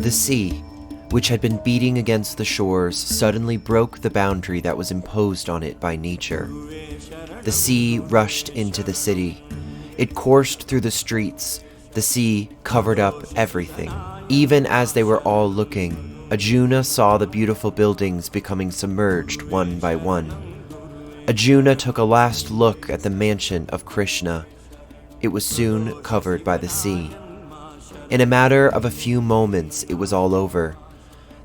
The sea, which had been beating against the shores, suddenly broke the boundary that was imposed on it by nature. The sea rushed into the city. It coursed through the streets. The sea covered up everything. Even as they were all looking, Arjuna saw the beautiful buildings becoming submerged one by one. Arjuna took a last look at the mansion of Krishna. It was soon covered by the sea. In a matter of a few moments, it was all over.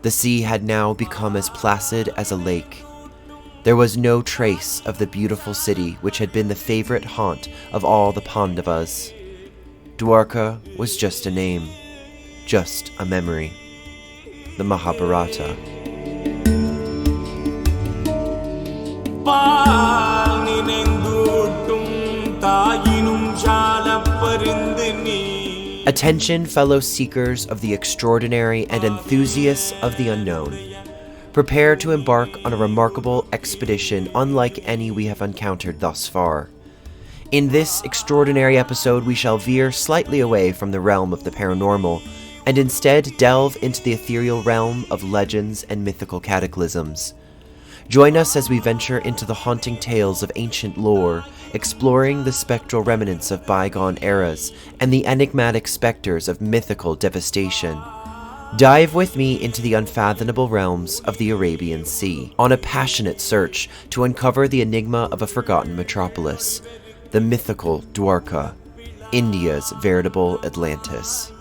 The sea had now become as placid as a lake. There was no trace of the beautiful city which had been the favorite haunt of all the Pandavas. Dwarka was just a name, just a memory. The Mahabharata. Attention, fellow seekers of the extraordinary and enthusiasts of the unknown. Prepare to embark on a remarkable expedition unlike any we have encountered thus far. In this extraordinary episode, we shall veer slightly away from the realm of the paranormal and instead delve into the ethereal realm of legends and mythical cataclysms. Join us as we venture into the haunting tales of ancient lore, exploring the spectral remnants of bygone eras and the enigmatic specters of mythical devastation. Dive with me into the unfathomable realms of the Arabian Sea, on a passionate search to uncover the enigma of a forgotten metropolis, the mythical Dwarka, India's veritable Atlantis.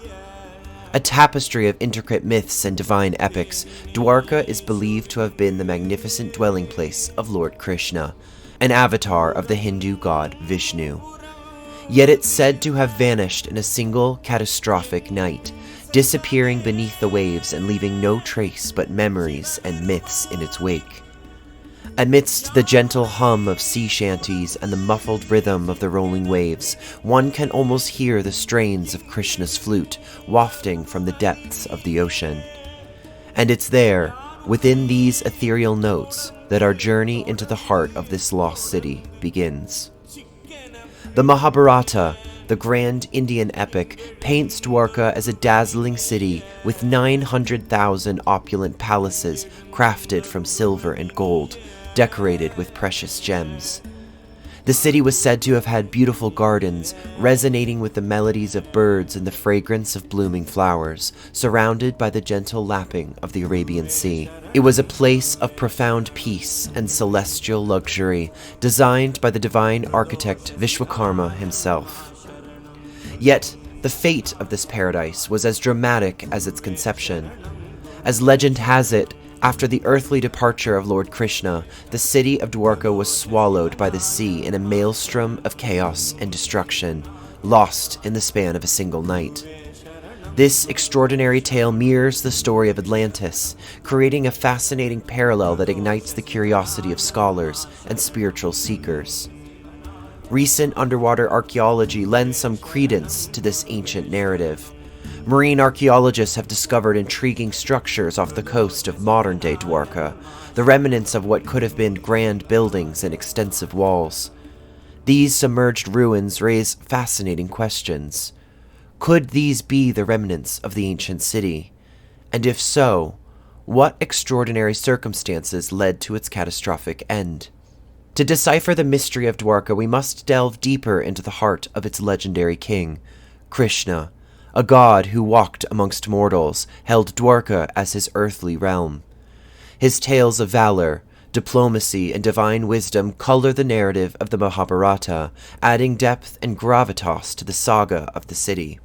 A tapestry of intricate myths and divine epics, Dwarka is believed to have been the magnificent dwelling place of Lord Krishna, an avatar of the Hindu god Vishnu. Yet it's said to have vanished in a single catastrophic night, disappearing beneath the waves and leaving no trace but memories and myths in its wake. Amidst the gentle hum of sea shanties and the muffled rhythm of the rolling waves, one can almost hear the strains of Krishna's flute wafting from the depths of the ocean. And it's there, within these ethereal notes, that our journey into the heart of this lost city begins. The Mahabharata, the grand Indian epic, paints Dwarka as a dazzling city with 900,000 opulent palaces crafted from silver and gold, decorated with precious gems. The city was said to have had beautiful gardens, resonating with the melodies of birds and the fragrance of blooming flowers, surrounded by the gentle lapping of the Arabian Sea. It was a place of profound peace and celestial luxury, designed by the divine architect Vishwakarma himself. Yet, the fate of this paradise was as dramatic as its conception. As legend has it, after the earthly departure of Lord Krishna, the city of Dwarka was swallowed by the sea in a maelstrom of chaos and destruction, lost in the span of a single night. This extraordinary tale mirrors the story of Atlantis, creating a fascinating parallel that ignites the curiosity of scholars and spiritual seekers. Recent underwater archaeology lends some credence to this ancient narrative. Marine archaeologists have discovered intriguing structures off the coast of modern-day Dwarka, the remnants of what could have been grand buildings and extensive walls. These submerged ruins raise fascinating questions. Could these be the remnants of the ancient city? And if so, what extraordinary circumstances led to its catastrophic end? To decipher the mystery of Dwarka, we must delve deeper into the heart of its legendary king, Krishna, a god who walked amongst mortals, held Dwarka as his earthly realm. His tales of valor, diplomacy, and divine wisdom color the narrative of the Mahabharata, adding depth and gravitas to the saga of the city.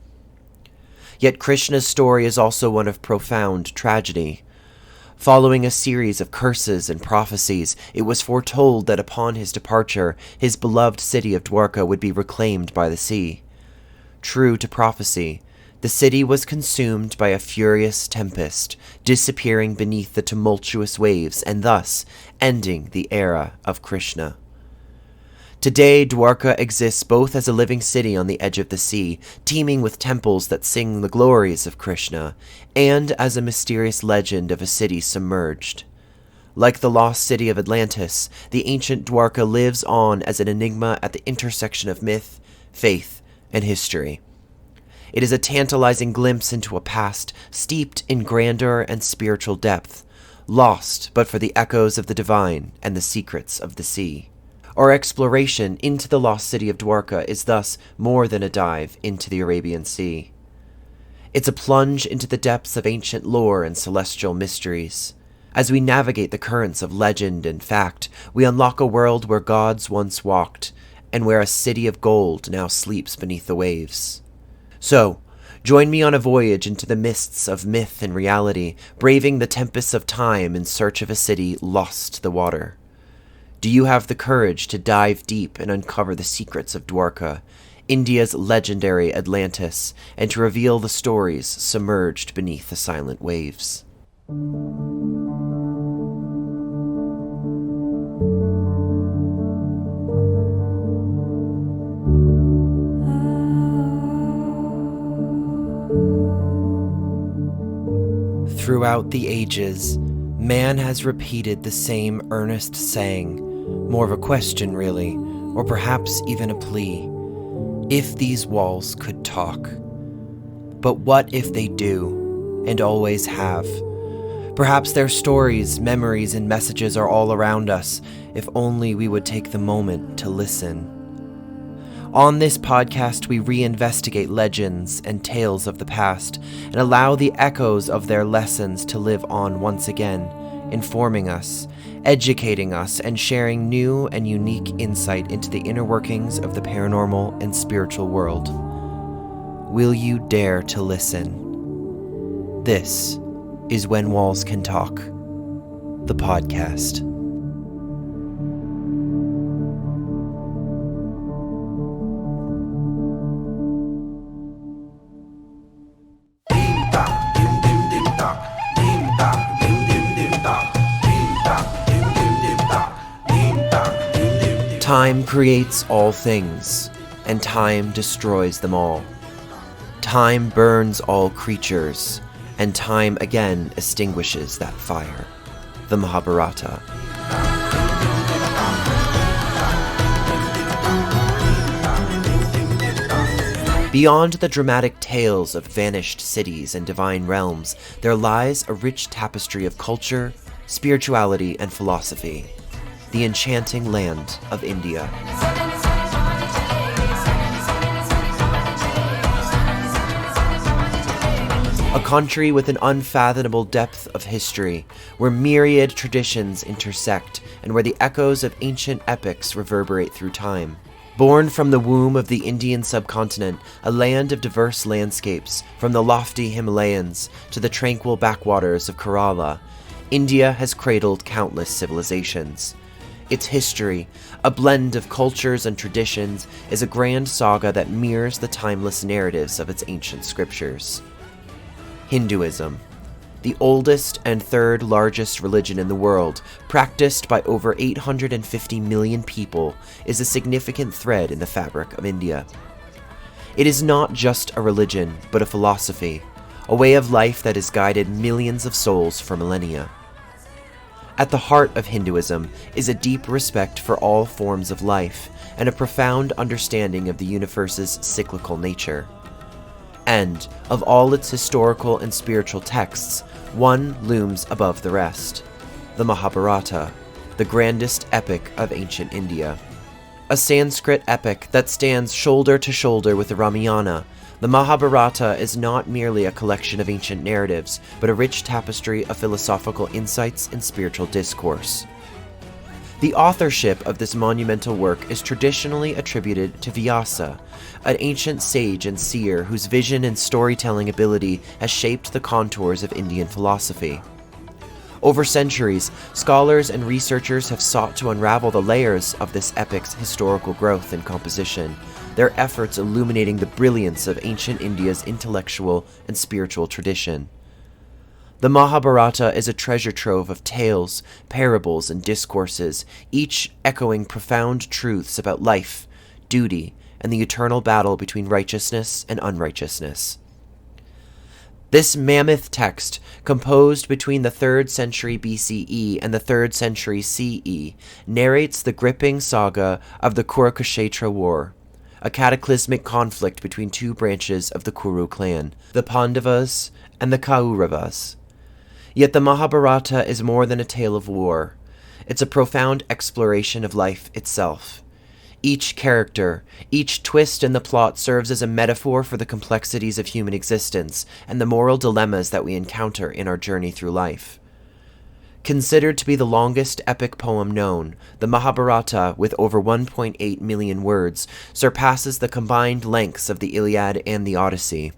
Yet Krishna's story is also one of profound tragedy. Following a series of curses and prophecies, it was foretold that upon his departure, his beloved city of Dwarka would be reclaimed by the sea. True to prophecy, the city was consumed by a furious tempest, disappearing beneath the tumultuous waves and thus ending the era of Krishna. Today, Dwarka exists both as a living city on the edge of the sea, teeming with temples that sing the glories of Krishna, and as a mysterious legend of a city submerged. Like the lost city of Atlantis, the ancient Dwarka lives on as an enigma at the intersection of myth, faith, and history. It is a tantalizing glimpse into a past steeped in grandeur and spiritual depth, lost but for the echoes of the divine and the secrets of the sea. Our exploration into the lost city of Dwarka is thus more than a dive into the Arabian Sea. It's a plunge into the depths of ancient lore and celestial mysteries. As we navigate the currents of legend and fact, we unlock a world where gods once walked, and where a city of gold now sleeps beneath the waves. So, join me on a voyage into the mists of myth and reality, braving the tempests of time in search of a city lost to the water. Do you have the courage to dive deep and uncover the secrets of Dwarka, India's legendary Atlantis, and to reveal the stories submerged beneath the silent waves? Throughout the ages, man has repeated the same earnest saying, more of a question really, or perhaps even a plea. If these walls could talk. But what if they do, and always have? Perhaps their stories, memories, and messages are all around us, if only we would take the moment to listen. On this podcast, we reinvestigate legends and tales of the past, and allow the echoes of their lessons to live on once again, informing us, educating us, and sharing new and unique insight into the inner workings of the paranormal and spiritual world. Will you dare to listen? This is When Walls Can Talk, the podcast. Time creates all things, and time destroys them all. Time burns all creatures, and time again extinguishes that fire. The Mahabharata. Beyond the dramatic tales of vanished cities and divine realms, there lies a rich tapestry of culture, spirituality, and philosophy. The enchanting land of India. A country with an unfathomable depth of history, where myriad traditions intersect, and where the echoes of ancient epics reverberate through time. Born from the womb of the Indian subcontinent, a land of diverse landscapes, from the lofty Himalayas to the tranquil backwaters of Kerala, India has cradled countless civilizations. Its history, a blend of cultures and traditions, is a grand saga that mirrors the timeless narratives of its ancient scriptures. Hinduism, the oldest and third largest religion in the world, practiced by over 850 million people, is a significant thread in the fabric of India. It is not just a religion, but a philosophy, a way of life that has guided millions of souls for millennia. At the heart of Hinduism is a deep respect for all forms of life and a profound understanding of the universe's cyclical nature. And, of all its historical and spiritual texts, one looms above the rest: the Mahabharata, the grandest epic of ancient India. A Sanskrit epic that stands shoulder to shoulder with the Ramayana, the Mahabharata is not merely a collection of ancient narratives, but a rich tapestry of philosophical insights and spiritual discourse. The authorship of this monumental work is traditionally attributed to Vyasa, an ancient sage and seer whose vision and storytelling ability has shaped the contours of Indian philosophy. Over centuries, scholars and researchers have sought to unravel the layers of this epic's historical growth and composition, their efforts illuminating the brilliance of ancient India's intellectual and spiritual tradition. The Mahabharata is a treasure trove of tales, parables, and discourses, each echoing profound truths about life, duty, and the eternal battle between righteousness and unrighteousness. This mammoth text, composed between the 3rd century BCE and the 3rd century CE, narrates the gripping saga of the Kurukshetra War, a cataclysmic conflict between two branches of the Kuru clan, the Pandavas and the Kauravas. Yet the Mahabharata is more than a tale of war. It's a profound exploration of life itself. Each character, each twist in the plot serves as a metaphor for the complexities of human existence and the moral dilemmas that we encounter in our journey through life. Considered to be the longest epic poem known, the Mahabharata, with over 1.8 million words, surpasses the combined lengths of the Iliad and the Odyssey.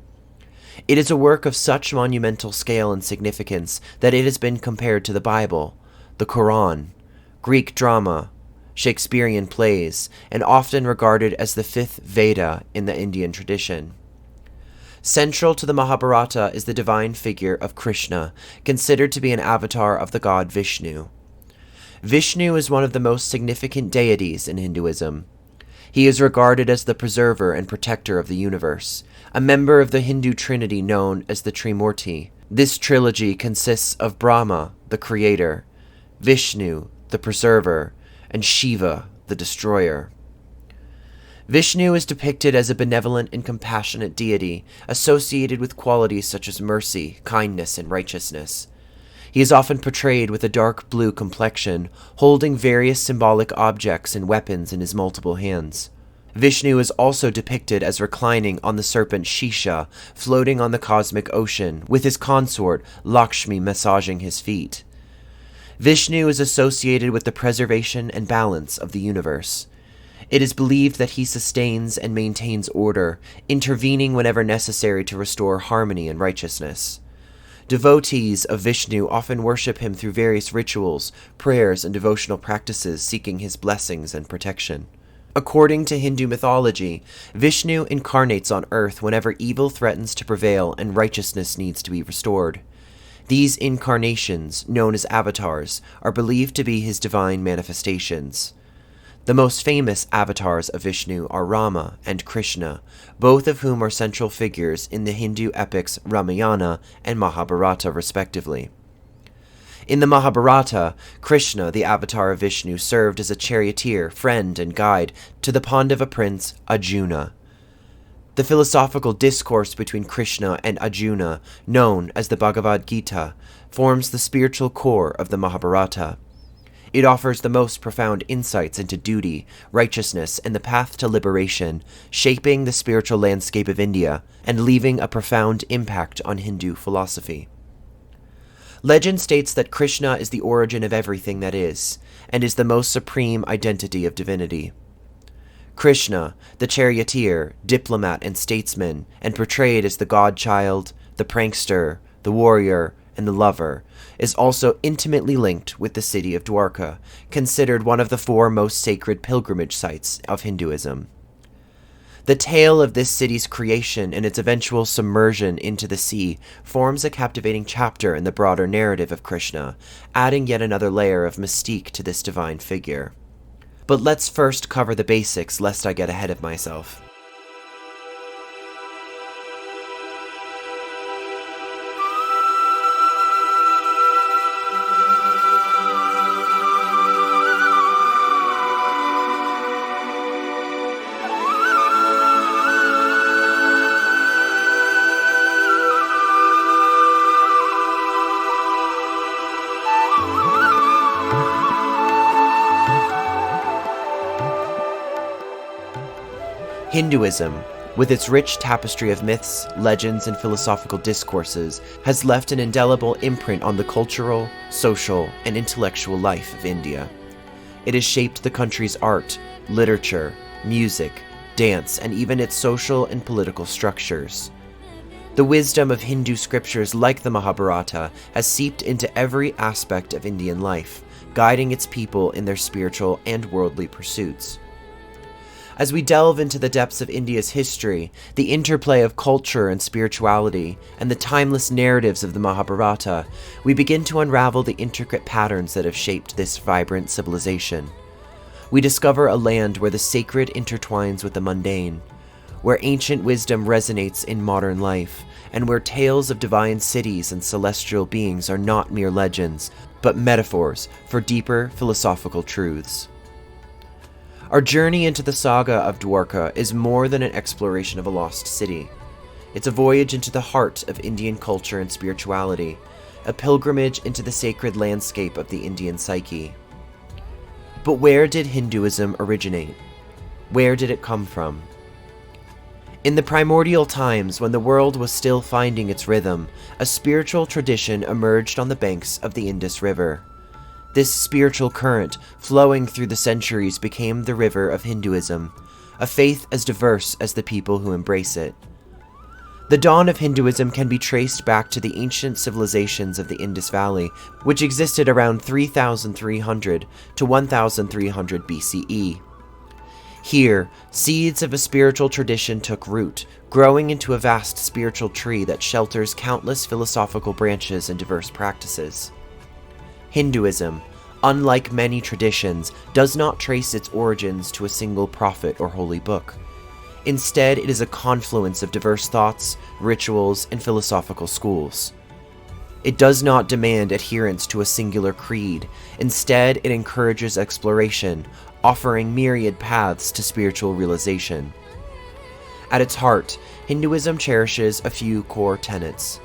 It is a work of such monumental scale and significance that it has been compared to the Bible, the Quran, Greek drama, Shakespearean plays, and often regarded as the fifth Veda in the Indian tradition. Central to the Mahabharata is the divine figure of Krishna, considered to be an avatar of the god Vishnu. Vishnu is one of the most significant deities in Hinduism. He is regarded as the preserver and protector of the universe, a member of the Hindu trinity known as the Trimurti. This trilogy consists of Brahma, the creator, Vishnu, the preserver, and Shiva, the destroyer. Vishnu is depicted as a benevolent and compassionate deity, associated with qualities such as mercy, kindness, and righteousness. He is often portrayed with a dark blue complexion, holding various symbolic objects and weapons in his multiple hands. Vishnu is also depicted as reclining on the serpent Shisha, floating on the cosmic ocean, with his consort Lakshmi massaging his feet. Vishnu is associated with the preservation and balance of the universe. It is believed that he sustains and maintains order, intervening whenever necessary to restore harmony and righteousness. Devotees of Vishnu often worship him through various rituals, prayers, and devotional practices, seeking his blessings and protection. According to Hindu mythology, Vishnu incarnates on earth whenever evil threatens to prevail and righteousness needs to be restored. These incarnations, known as avatars, are believed to be his divine manifestations. The most famous avatars of Vishnu are Rama and Krishna, both of whom are central figures in the Hindu epics Ramayana and Mahabharata, respectively. In the Mahabharata, Krishna, the avatar of Vishnu, served as a charioteer, friend, and guide to the Pandava prince Arjuna. The philosophical discourse between Krishna and Arjuna, known as the Bhagavad Gita, forms the spiritual core of the Mahabharata. It offers the most profound insights into duty, righteousness, and the path to liberation, shaping the spiritual landscape of India and leaving a profound impact on Hindu philosophy. Legend states that Krishna is the origin of everything that is, and is the most supreme identity of divinity. Krishna, the charioteer, diplomat, and statesman, and portrayed as the godchild, the prankster, the warrior, and the lover, is also intimately linked with the city of Dwarka, considered one of the 4 most sacred pilgrimage sites of Hinduism. The tale of this city's creation and its eventual submersion into the sea forms a captivating chapter in the broader narrative of Krishna, adding yet another layer of mystique to this divine figure. But let's first cover the basics, lest I get ahead of myself. Hinduism, with its rich tapestry of myths, legends, and philosophical discourses, has left an indelible imprint on the cultural, social, and intellectual life of India. It has shaped the country's art, literature, music, dance, and even its social and political structures. The wisdom of Hindu scriptures like the Mahabharata has seeped into every aspect of Indian life, guiding its people in their spiritual and worldly pursuits. As we delve into the depths of India's history, the interplay of culture and spirituality, and the timeless narratives of the Mahabharata, we begin to unravel the intricate patterns that have shaped this vibrant civilization. We discover a land where the sacred intertwines with the mundane, where ancient wisdom resonates in modern life, and where tales of divine cities and celestial beings are not mere legends, but metaphors for deeper philosophical truths. Our journey into the saga of Dwarka is more than an exploration of a lost city. It's a voyage into the heart of Indian culture and spirituality, a pilgrimage into the sacred landscape of the Indian psyche. But where did Hinduism originate? Where did it come from? In the primordial times, when the world was still finding its rhythm, a spiritual tradition emerged on the banks of the Indus River. This spiritual current, flowing through the centuries, became the river of Hinduism, a faith as diverse as the people who embrace it. The dawn of Hinduism can be traced back to the ancient civilizations of the Indus Valley, which existed around 3300 to 1300 BCE. Here, seeds of a spiritual tradition took root, growing into a vast spiritual tree that shelters countless philosophical branches and diverse practices. Hinduism, unlike many traditions, does not trace its origins to a single prophet or holy book. Instead, it is a confluence of diverse thoughts, rituals, and philosophical schools. It does not demand adherence to a singular creed. Instead, it encourages exploration, offering myriad paths to spiritual realization. At its heart, Hinduism cherishes a few core tenets.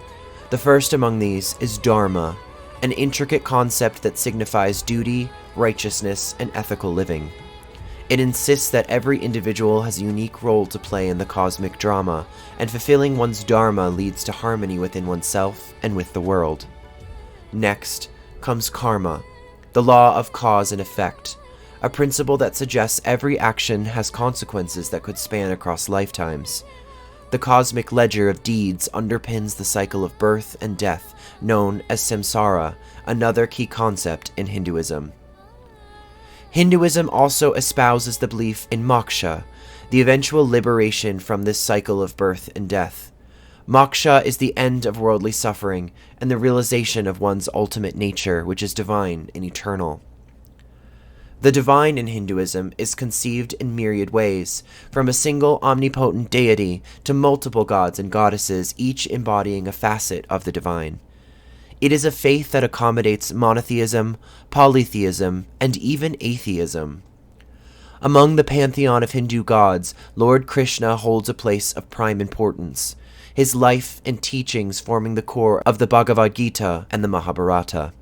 The first among these is Dharma, an intricate concept that signifies duty, righteousness, and ethical living. It insists that every individual has a unique role to play in the cosmic drama, and fulfilling one's dharma leads to harmony within oneself and with the world. Next comes karma, the law of cause and effect, a principle that suggests every action has consequences that could span across lifetimes. The cosmic ledger of deeds underpins the cycle of birth and death, known as samsara, another key concept in Hinduism. Hinduism also espouses the belief in moksha, the eventual liberation from this cycle of birth and death. Moksha is the end of worldly suffering and the realization of one's ultimate nature, which is divine and eternal. The divine in Hinduism is conceived in myriad ways, from a single omnipotent deity to multiple gods and goddesses, each embodying a facet of the divine. It is a faith that accommodates monotheism, polytheism, and even atheism. Among the pantheon of Hindu gods, Lord Krishna holds a place of prime importance, his life and teachings forming the core of the Bhagavad Gita and the Mahabharata.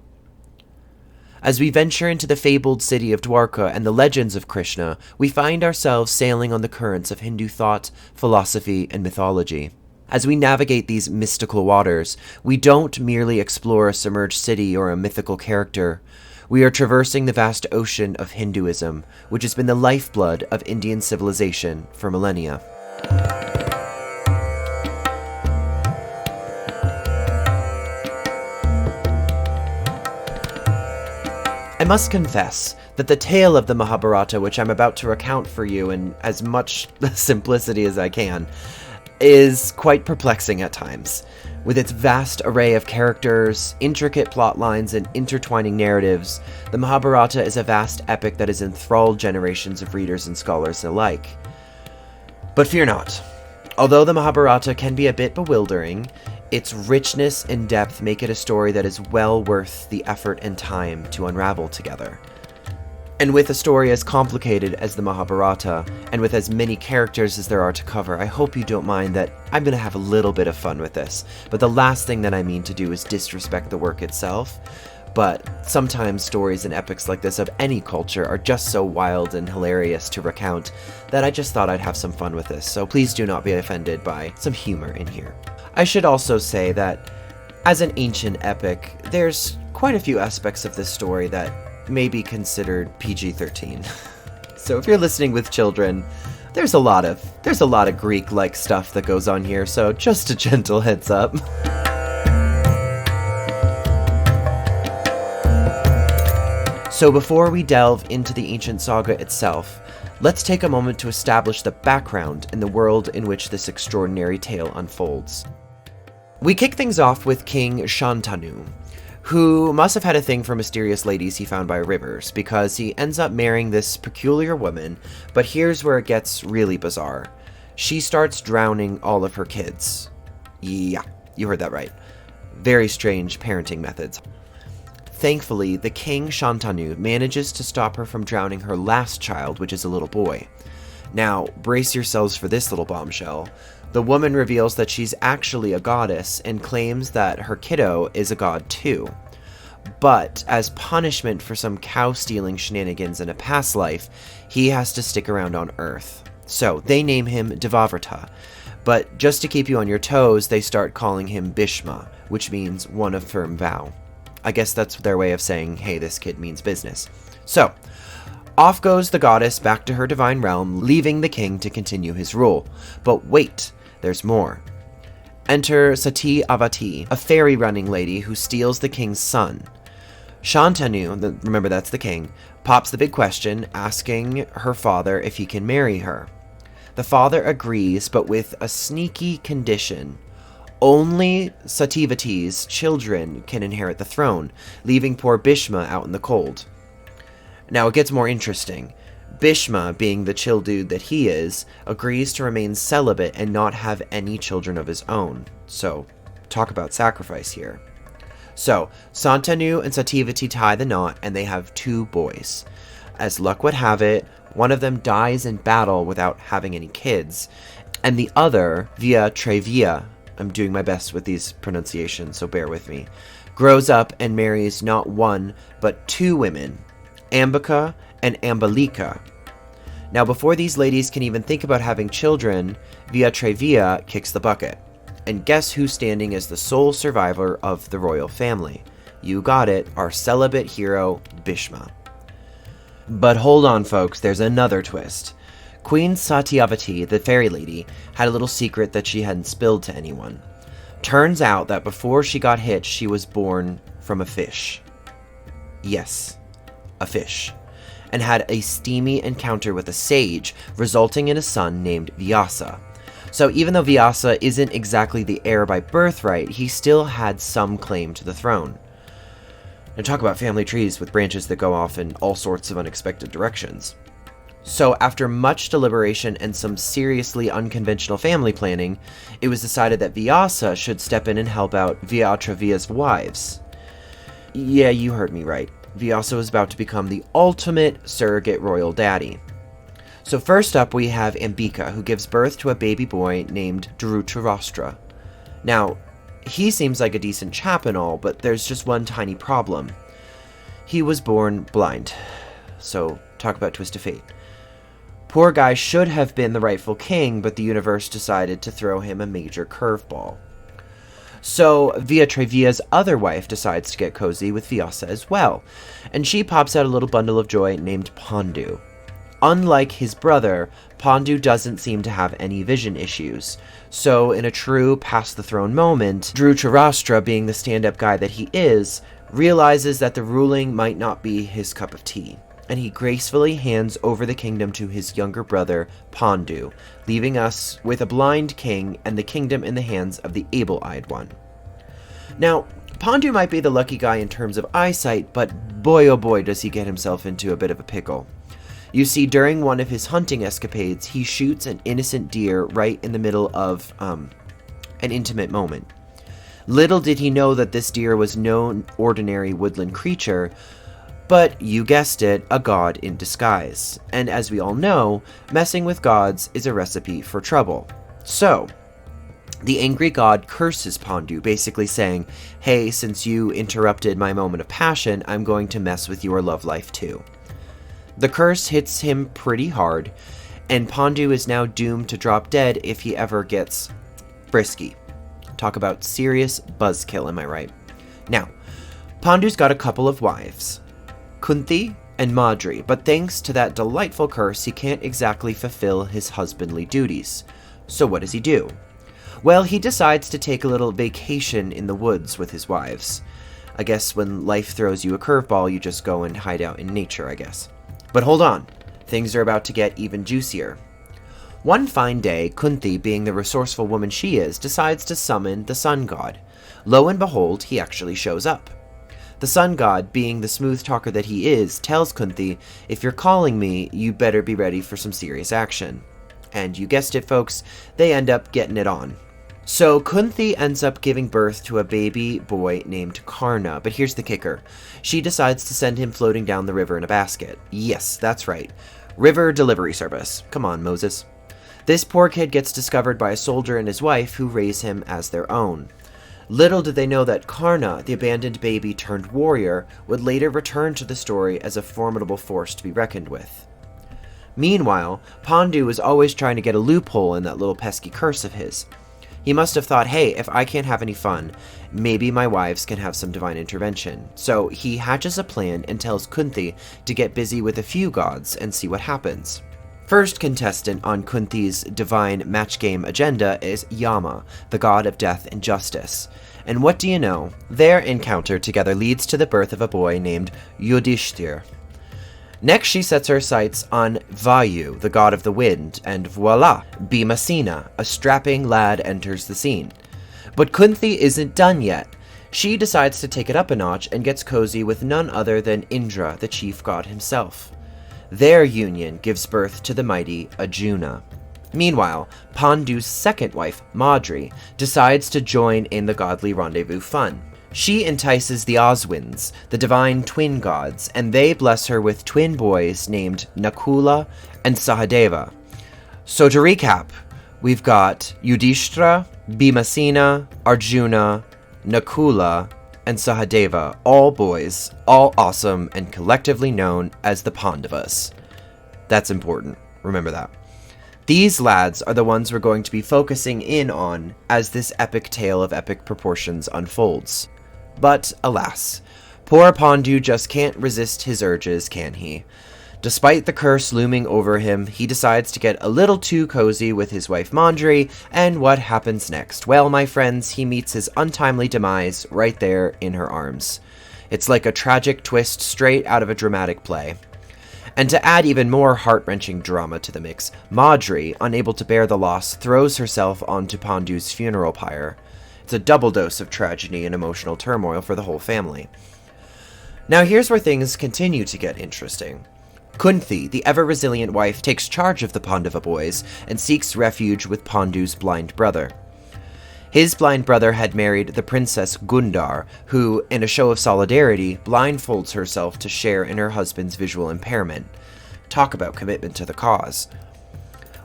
As we venture into the fabled city of Dwarka and the legends of Krishna, we find ourselves sailing on the currents of Hindu thought, philosophy, and mythology. As we navigate these mystical waters, we don't merely explore a submerged city or a mythical character. We are traversing the vast ocean of Hinduism, which has been the lifeblood of Indian civilization for millennia. I must confess that the tale of the Mahabharata, which I'm about to recount for you in as much simplicity as I can, is quite perplexing at times. With its vast array of characters, intricate plot lines, and intertwining narratives, the Mahabharata is a vast epic that has enthralled generations of readers and scholars alike. But fear not. Although the Mahabharata can be a bit bewildering, its richness and depth make it a story that is well worth the effort and time to unravel together. And with a story as complicated as the Mahabharata, and with as many characters as there are to cover, I hope you don't mind that I'm going to have a little bit of fun with this. But the last thing that I mean to do is disrespect the work itself. But sometimes stories and epics like this of any culture are just so wild and hilarious to recount that I just thought I'd have some fun with this, so please do not be offended by some humor in here. I should also say that, as an ancient epic, there's quite a few aspects of this story that may be considered PG-13. So if you're listening with children, there's a lot of Greek-like stuff that goes on here, so just a gentle heads up. So before we delve into the ancient saga itself, let's take a moment to establish the background in the world in which this extraordinary tale unfolds. We kick things off with King Shantanu, who must have had a thing for mysterious ladies he found by rivers, because he ends up marrying this peculiar woman, but here's where it gets really bizarre. She starts drowning all of her kids. Yeah, you heard that right. Very strange parenting methods. Thankfully, the king Shantanu manages to stop her from drowning her last child, which is a little boy. Now, brace yourselves for this little bombshell. The woman reveals that she's actually a goddess and claims that her kiddo is a god too. But as punishment for some cow-stealing shenanigans in a past life, he has to stick around on Earth. So they name him Devavrata, but just to keep you on your toes, they start calling him Bhishma, which means one of firm vow. I guess that's their way of saying, hey, this kid means business. So, off goes the goddess back to her divine realm, leaving the king to continue his rule. But wait, there's more. Enter Sati Avati, a fairy-running lady who steals the king's son. Shantanu, remember that's the king, pops the big question, asking her father if he can marry her. The father agrees, but with a sneaky condition. Only Sativati's children can inherit the throne, leaving poor Bhishma out in the cold. Now it gets more interesting. Bhishma, being the chill dude that he is, agrees to remain celibate and not have any children of his own. So, talk about sacrifice here. So, Santanu and Sativati tie the knot, and they have 2 boys. As luck would have it, one of them dies in battle without having any kids, and the other, via Trevia, I'm doing my best with these pronunciations, so bear with me, grows up and marries not 1, but 2 women, Ambika and Ambalika. Now, before these ladies can even think about having children, via Trevia kicks the bucket. And guess who's standing as the sole survivor of the royal family? You got it, our celibate hero, Bhishma. But hold on, folks, there's another twist. Queen Satyavati, the fairy lady, had a little secret that she hadn't spilled to anyone. Turns out that before she got hitched, she was born from a fish. Yes, a fish. And had a steamy encounter with a sage, resulting in a son named Vyasa. So even though Vyasa isn't exactly the heir by birthright, he still had some claim to the throne. And talk about family trees with branches that go off in all sorts of unexpected directions. So after much deliberation and some seriously unconventional family planning, it was decided that Vyasa should step in and help out Vyatravia's wives. Yeah, you heard me right. Vyasa was about to become the ultimate surrogate royal daddy. So first up we have Ambika, who gives birth to a baby boy named Dhritarashtra. Now, he seems like a decent chap and all, but there's just one tiny problem. He was born blind. So, talk about twist of fate. Poor guy should have been the rightful king, but the universe decided to throw him a major curveball. So, Vyatravia's other wife decides to get cozy with Vyasa as well, and she pops out a little bundle of joy named Pandu. Unlike his brother, Pandu doesn't seem to have any vision issues, so in a true pass-the-throne moment, Dhritarashtra, being the stand-up guy that he is, realizes that the ruling might not be his cup of tea, and he gracefully hands over the kingdom to his younger brother, Pandu, leaving us with a blind king and the kingdom in the hands of the able-eyed one. Now, Pandu might be the lucky guy in terms of eyesight, but boy oh boy does he get himself into a bit of a pickle. You see, during one of his hunting escapades, he shoots an innocent deer right in the middle of an intimate moment. Little did he know that this deer was no ordinary woodland creature, but you guessed it, a god in disguise. And as we all know, messing with gods is a recipe for trouble. So, the angry god curses Pandu, basically saying, hey, since you interrupted my moment of passion, I'm going to mess with your love life too. The curse hits him pretty hard, and Pandu is now doomed to drop dead if he ever gets frisky. Talk about serious buzzkill, am I right? Now, Pandu's got a couple of wives, Kunti and Madri, but thanks to that delightful curse, he can't exactly fulfill his husbandly duties. So what does he do? Well, he decides to take a little vacation in the woods with his wives. I guess when life throws you a curveball, you just go and hide out in nature, I guess. But hold on, things are about to get even juicier. One fine day, Kunti, being the resourceful woman she is, decides to summon the sun god. Lo and behold, he actually shows up. The sun god, being the smooth talker that he is, tells Kunti, if you're calling me, you better be ready for some serious action. And you guessed it, folks, they end up getting it on. So Kunti ends up giving birth to a baby boy named Karna, but here's the kicker. She decides to send him floating down the river in a basket. Yes, that's right. River delivery service. Come on, Moses. This poor kid gets discovered by a soldier and his wife who raise him as their own. Little did they know that Karna, the abandoned baby turned warrior, would later return to the story as a formidable force to be reckoned with. Meanwhile, Pandu was always trying to get a loophole in that little pesky curse of his. He must have thought, hey, if I can't have any fun, maybe my wives can have some divine intervention. So he hatches a plan and tells Kunti to get busy with a few gods and see what happens. First contestant on Kunti's divine match game agenda is Yama, the god of death and justice. And what do you know? Their encounter together leads to the birth of a boy named Yudhishthir. Next, she sets her sights on Vayu, the god of the wind, and voila, Bhimasena, a strapping lad, enters the scene. But Kunti isn't done yet. She decides to take it up a notch and gets cozy with none other than Indra, the chief god himself. Their union gives birth to the mighty Arjuna. Meanwhile, Pandu's second wife, Madri, decides to join in the godly rendezvous fun. She entices the Oswins, the divine twin gods, and they bless her with twin boys named Nakula and Sahadeva. So to recap, we've got Yudhishthira, Bhimasena, Arjuna, Nakula, and Sahadeva, all boys, all awesome, and collectively known as the Pandavas. That's important, remember that. These lads are the ones we're going to be focusing in on as this epic tale of epic proportions unfolds. But, alas, poor Pandu just can't resist his urges, can he? Despite the curse looming over him, he decides to get a little too cozy with his wife Mandri, and what happens next? Well, my friends, he meets his untimely demise right there in her arms. It's like a tragic twist straight out of a dramatic play. And to add even more heart-wrenching drama to the mix, Madri, unable to bear the loss, throws herself onto Pandu's funeral pyre. It's a double dose of tragedy and emotional turmoil for the whole family. Now here's where things continue to get interesting. Kunti, the ever-resilient wife, takes charge of the Pandava boys and seeks refuge with Pandu's blind brother. His blind brother had married the princess Gundar, who, in a show of solidarity, blindfolds herself to share in her husband's visual impairment. Talk about commitment to the cause.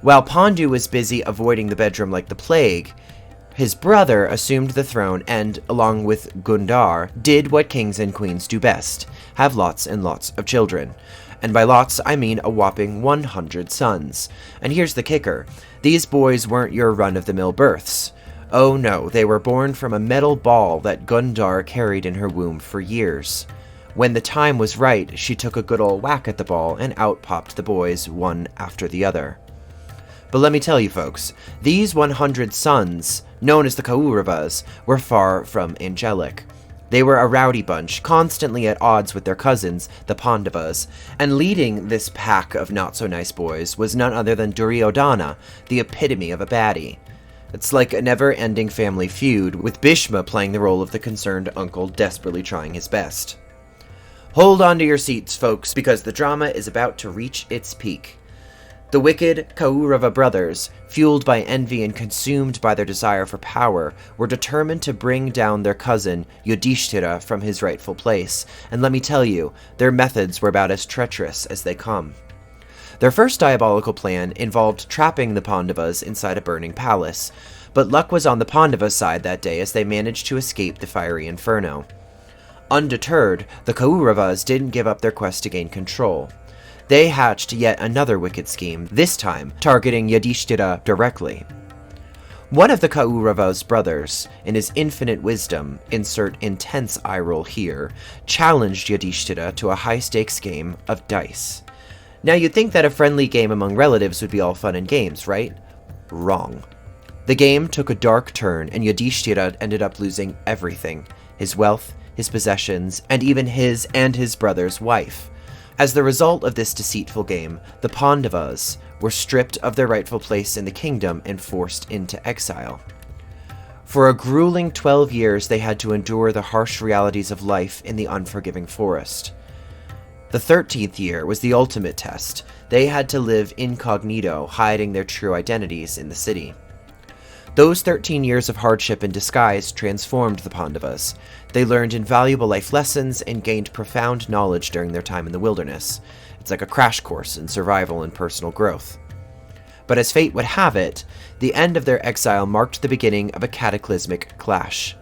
While Pandu was busy avoiding the bedroom like the plague, his brother assumed the throne and, along with Gundar, did what kings and queens do best, have lots and lots of children. And by lots, I mean a whopping 100 sons. And here's the kicker. These boys weren't your run-of-the-mill births. Oh no, they were born from a metal ball that Gundar carried in her womb for years. When the time was right, she took a good ol' whack at the ball and out popped the boys one after the other. But let me tell you folks, these 100 sons, known as the Kauravas, were far from angelic. They were a rowdy bunch, constantly at odds with their cousins, the Pandavas, and leading this pack of not-so-nice boys was none other than Duryodhana, the epitome of a baddie. It's like a never-ending family feud, with Bhishma playing the role of the concerned uncle desperately trying his best. Hold on to your seats, folks, because the drama is about to reach its peak. The wicked Kaurava brothers, fueled by envy and consumed by their desire for power, were determined to bring down their cousin Yudhishthira from his rightful place, and let me tell you, their methods were about as treacherous as they come. Their first diabolical plan involved trapping the Pandavas inside a burning palace, but luck was on the Pandavas' side that day as they managed to escape the fiery inferno. Undeterred, the Kauravas didn't give up their quest to gain control. They hatched yet another wicked scheme, this time targeting Yudhishthira directly. One of the Kaurava's brothers, in his infinite wisdom, insert intense eye roll here, challenged Yudhishthira to a high-stakes game of dice. Now you'd think that a friendly game among relatives would be all fun and games, right? Wrong. The game took a dark turn and Yudhishthira ended up losing everything. His wealth, his possessions, and even his and his brother's wife. As the result of this deceitful game, the Pandavas were stripped of their rightful place in the kingdom and forced into exile. For a grueling 12 years, they had to endure the harsh realities of life in the unforgiving forest. The 13th year was the ultimate test. They had to live incognito, hiding their true identities in the city. Those 13 years of hardship in disguise transformed the Pandavas. They learned invaluable life lessons and gained profound knowledge during their time in the wilderness. It's like a crash course in survival and personal growth. But as fate would have it, the end of their exile marked the beginning of a cataclysmic clash.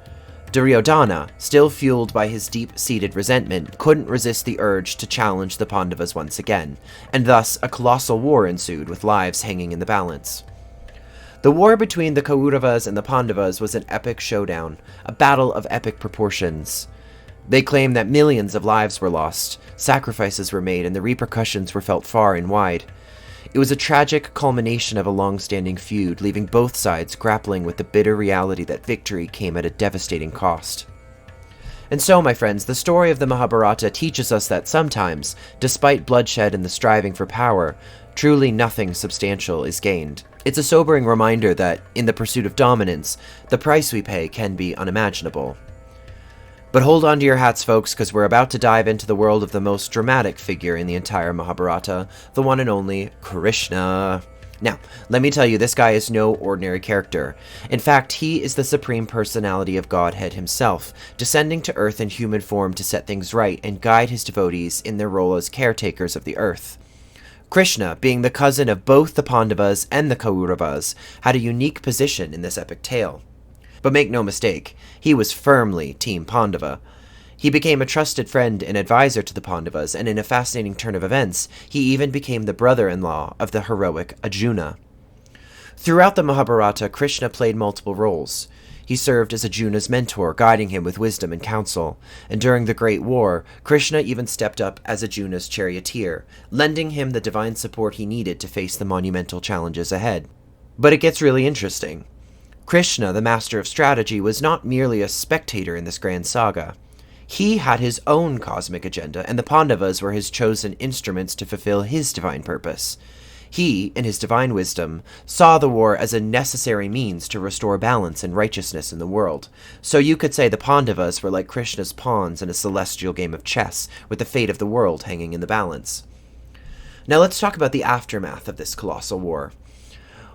Duryodhana, still fueled by his deep-seated resentment, couldn't resist the urge to challenge the Pandavas once again, and thus a colossal war ensued with lives hanging in the balance. The war between the Kauravas and the Pandavas was an epic showdown, a battle of epic proportions. They claim that millions of lives were lost, sacrifices were made, and the repercussions were felt far and wide. It was a tragic culmination of a long-standing feud, leaving both sides grappling with the bitter reality that victory came at a devastating cost. And so, my friends, the story of the Mahabharata teaches us that sometimes, despite bloodshed and the striving for power, truly nothing substantial is gained. It's a sobering reminder that, in the pursuit of dominance, the price we pay can be unimaginable. But hold on to your hats, folks, because we're about to dive into the world of the most dramatic figure in the entire Mahabharata, the one and only Krishna. Now, let me tell you, this guy is no ordinary character. In fact, he is the supreme personality of Godhead himself, descending to earth in human form to set things right and guide his devotees in their role as caretakers of the earth. Krishna, being the cousin of both the Pandavas and the Kauravas, had a unique position in this epic tale. But make no mistake, he was firmly Team Pandava. He became a trusted friend and advisor to the Pandavas, and in a fascinating turn of events, he even became the brother-in-law of the heroic Arjuna. Throughout the Mahabharata, Krishna played multiple roles. He served as Arjuna's mentor, guiding him with wisdom and counsel, and during the Great War, Krishna even stepped up as Arjuna's charioteer, lending him the divine support he needed to face the monumental challenges ahead. But it gets really interesting. Krishna, the master of strategy, was not merely a spectator in this grand saga. He had his own cosmic agenda, and the Pandavas were his chosen instruments to fulfill his divine purpose. He, in his divine wisdom, saw the war as a necessary means to restore balance and righteousness in the world. So you could say the Pandavas were like Krishna's pawns in a celestial game of chess, with the fate of the world hanging in the balance. Now let's talk about the aftermath of this colossal war.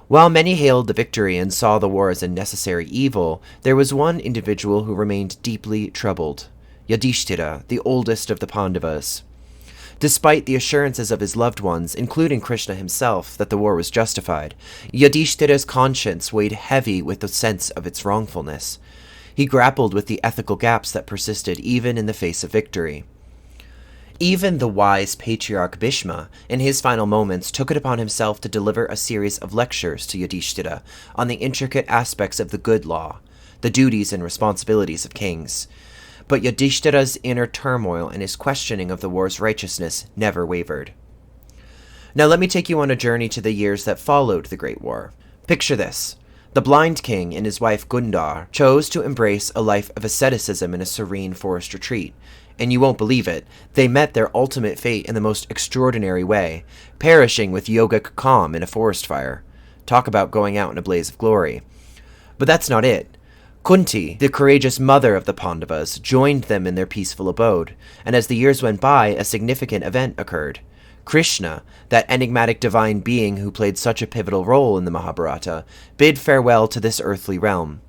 While many hailed the victory and saw the war as a necessary evil, there was one individual who remained deeply troubled: Yudhishthira, the oldest of the Pandavas. Despite the assurances of his loved ones, including Krishna himself, that the war was justified, Yudhishthira's conscience weighed heavy with the sense of its wrongfulness. He grappled with the ethical gaps that persisted even in the face of victory. Even the wise patriarch Bhishma, in his final moments, took it upon himself to deliver a series of lectures to Yudhishthira on the intricate aspects of the good law, the duties and responsibilities of kings. But Yudhishthira's inner turmoil and his questioning of the war's righteousness never wavered. Now let me take you on a journey to the years that followed the Great War. Picture this. The blind king and his wife Gundar chose to embrace a life of asceticism in a serene forest retreat. And you won't believe it, they met their ultimate fate in the most extraordinary way, perishing with yogic calm in a forest fire. Talk about going out in a blaze of glory. But that's not it. Kunti, the courageous mother of the Pandavas, joined them in their peaceful abode, and as the years went by, a significant event occurred. Krishna, that enigmatic divine being who played such a pivotal role in the Mahabharata, bid farewell to this earthly realm.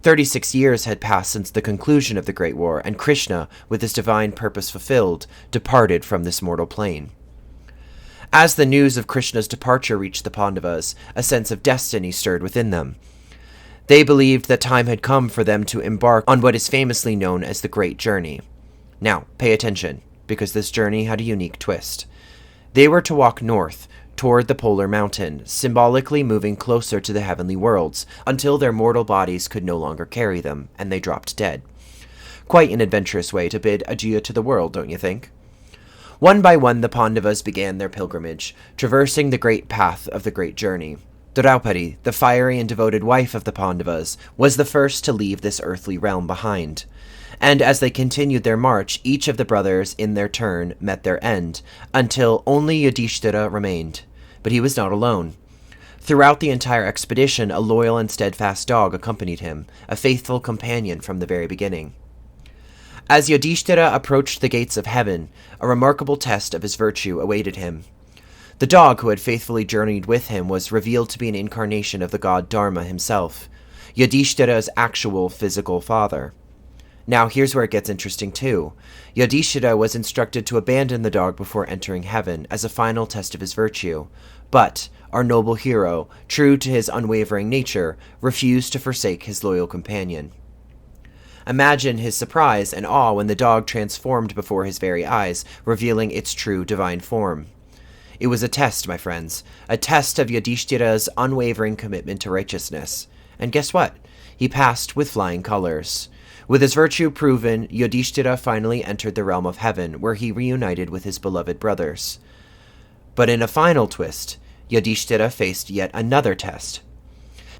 36 years had passed since the conclusion of the Great War, and Krishna, with his divine purpose fulfilled, departed from this mortal plane. As the news of Krishna's departure reached the Pandavas, a sense of destiny stirred within them. They believed that time had come for them to embark on what is famously known as the Great Journey. Now, pay attention, because this journey had a unique twist. They were to walk north, toward the polar mountain, symbolically moving closer to the heavenly worlds, until their mortal bodies could no longer carry them, and they dropped dead. Quite an adventurous way to bid adieu to the world, don't you think? One by one, the Pandavas began their pilgrimage, traversing the great path of the great journey. Draupadi, the fiery and devoted wife of the Pandavas, was the first to leave this earthly realm behind. And as they continued their march, each of the brothers, in their turn, met their end, until only Yudhishthira remained. But he was not alone. Throughout the entire expedition, a loyal and steadfast dog accompanied him, a faithful companion from the very beginning. As Yudhishthira approached the gates of heaven, a remarkable test of his virtue awaited him. The dog who had faithfully journeyed with him was revealed to be an incarnation of the god Dharma himself, Yudhishthira's actual physical father. Now here's where it gets interesting too. Yudhishthira was instructed to abandon the dog before entering heaven as a final test of his virtue, but our noble hero, true to his unwavering nature, refused to forsake his loyal companion. Imagine his surprise and awe when the dog transformed before his very eyes, revealing its true divine form. It was a test, my friends, a test of Yudhishthira's unwavering commitment to righteousness. And guess what? He passed with flying colors. With his virtue proven, Yudhishthira finally entered the realm of heaven, where he reunited with his beloved brothers. But in a final twist, Yudhishthira faced yet another test.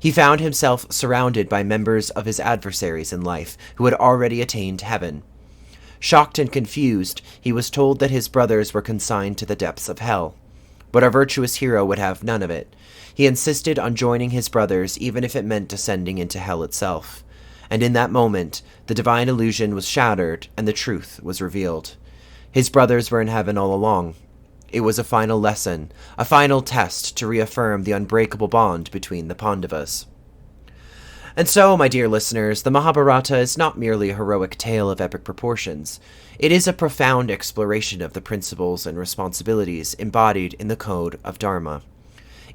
He found himself surrounded by members of his adversaries in life, who had already attained heaven. Shocked and confused, he was told that his brothers were consigned to the depths of hell. But our virtuous hero would have none of it. He insisted on joining his brothers, even if it meant descending into hell itself. And in that moment, the divine illusion was shattered, and the truth was revealed. His brothers were in heaven all along. It was a final lesson, a final test to reaffirm the unbreakable bond between the Pandavas. And so, my dear listeners, the Mahabharata is not merely a heroic tale of epic proportions. It is a profound exploration of the principles and responsibilities embodied in the Code of Dharma.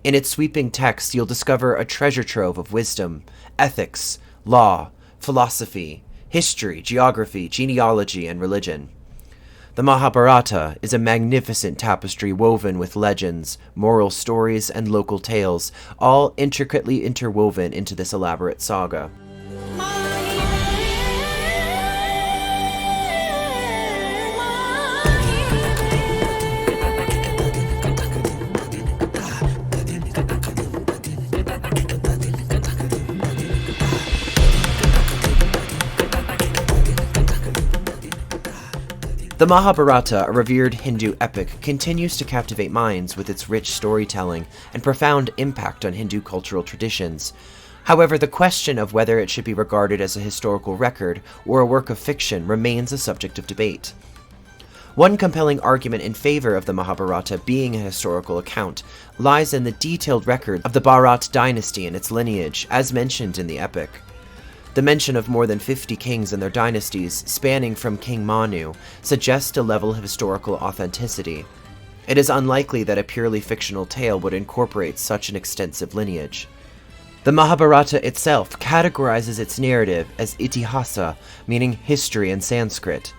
In its sweeping text, you'll discover a treasure trove of wisdom, ethics, law, philosophy, history, geography, genealogy, and religion. The Mahabharata is a magnificent tapestry woven with legends, moral stories, and local tales, all intricately interwoven into this elaborate saga. The Mahabharata, a revered Hindu epic, continues to captivate minds with its rich storytelling and profound impact on Hindu cultural traditions. However, the question of whether it should be regarded as a historical record or a work of fiction remains a subject of debate. One compelling argument in favor of the Mahabharata being a historical account lies in the detailed record of the Bharat dynasty and its lineage, as mentioned in the epic. The mention of more than 50 kings and their dynasties, spanning from King Manu, suggests a level of historical authenticity. It is unlikely that a purely fictional tale would incorporate such an extensive lineage. The Mahabharata itself categorizes its narrative as itihasa, meaning history in Sanskrit.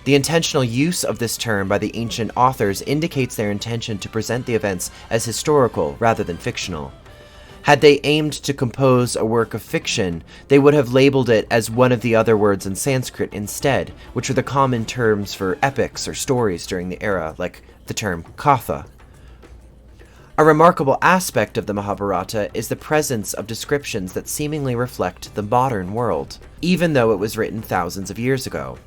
The intentional use of this term by the ancient authors indicates their intention to present the events as historical rather than fictional. Had they aimed to compose a work of fiction, they would have labeled it as one of the other words in Sanskrit instead, which were the common terms for epics or stories during the era, like the term katha. A remarkable aspect of the Mahabharata is the presence of descriptions that seemingly reflect the modern world, even though it was written thousands of years ago.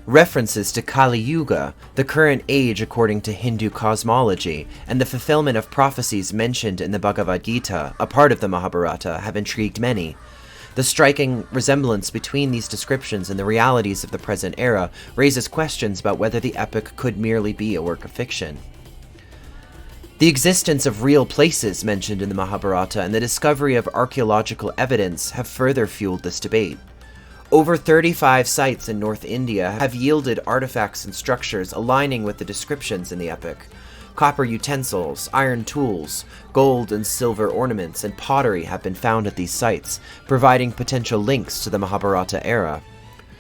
References to Kali Yuga, the current age according to Hindu cosmology, and the fulfillment of prophecies mentioned in the Bhagavad Gita, a part of the Mahabharata, have intrigued many. The striking resemblance between these descriptions and the realities of the present era raises questions about whether the epic could merely be a work of fiction. The existence of real places mentioned in the Mahabharata and the discovery of archaeological evidence have further fueled this debate. Over 35 sites in North India have yielded artifacts and structures aligning with the descriptions in the epic. Copper utensils, iron tools, gold and silver ornaments, and pottery have been found at these sites, providing potential links to the Mahabharata era.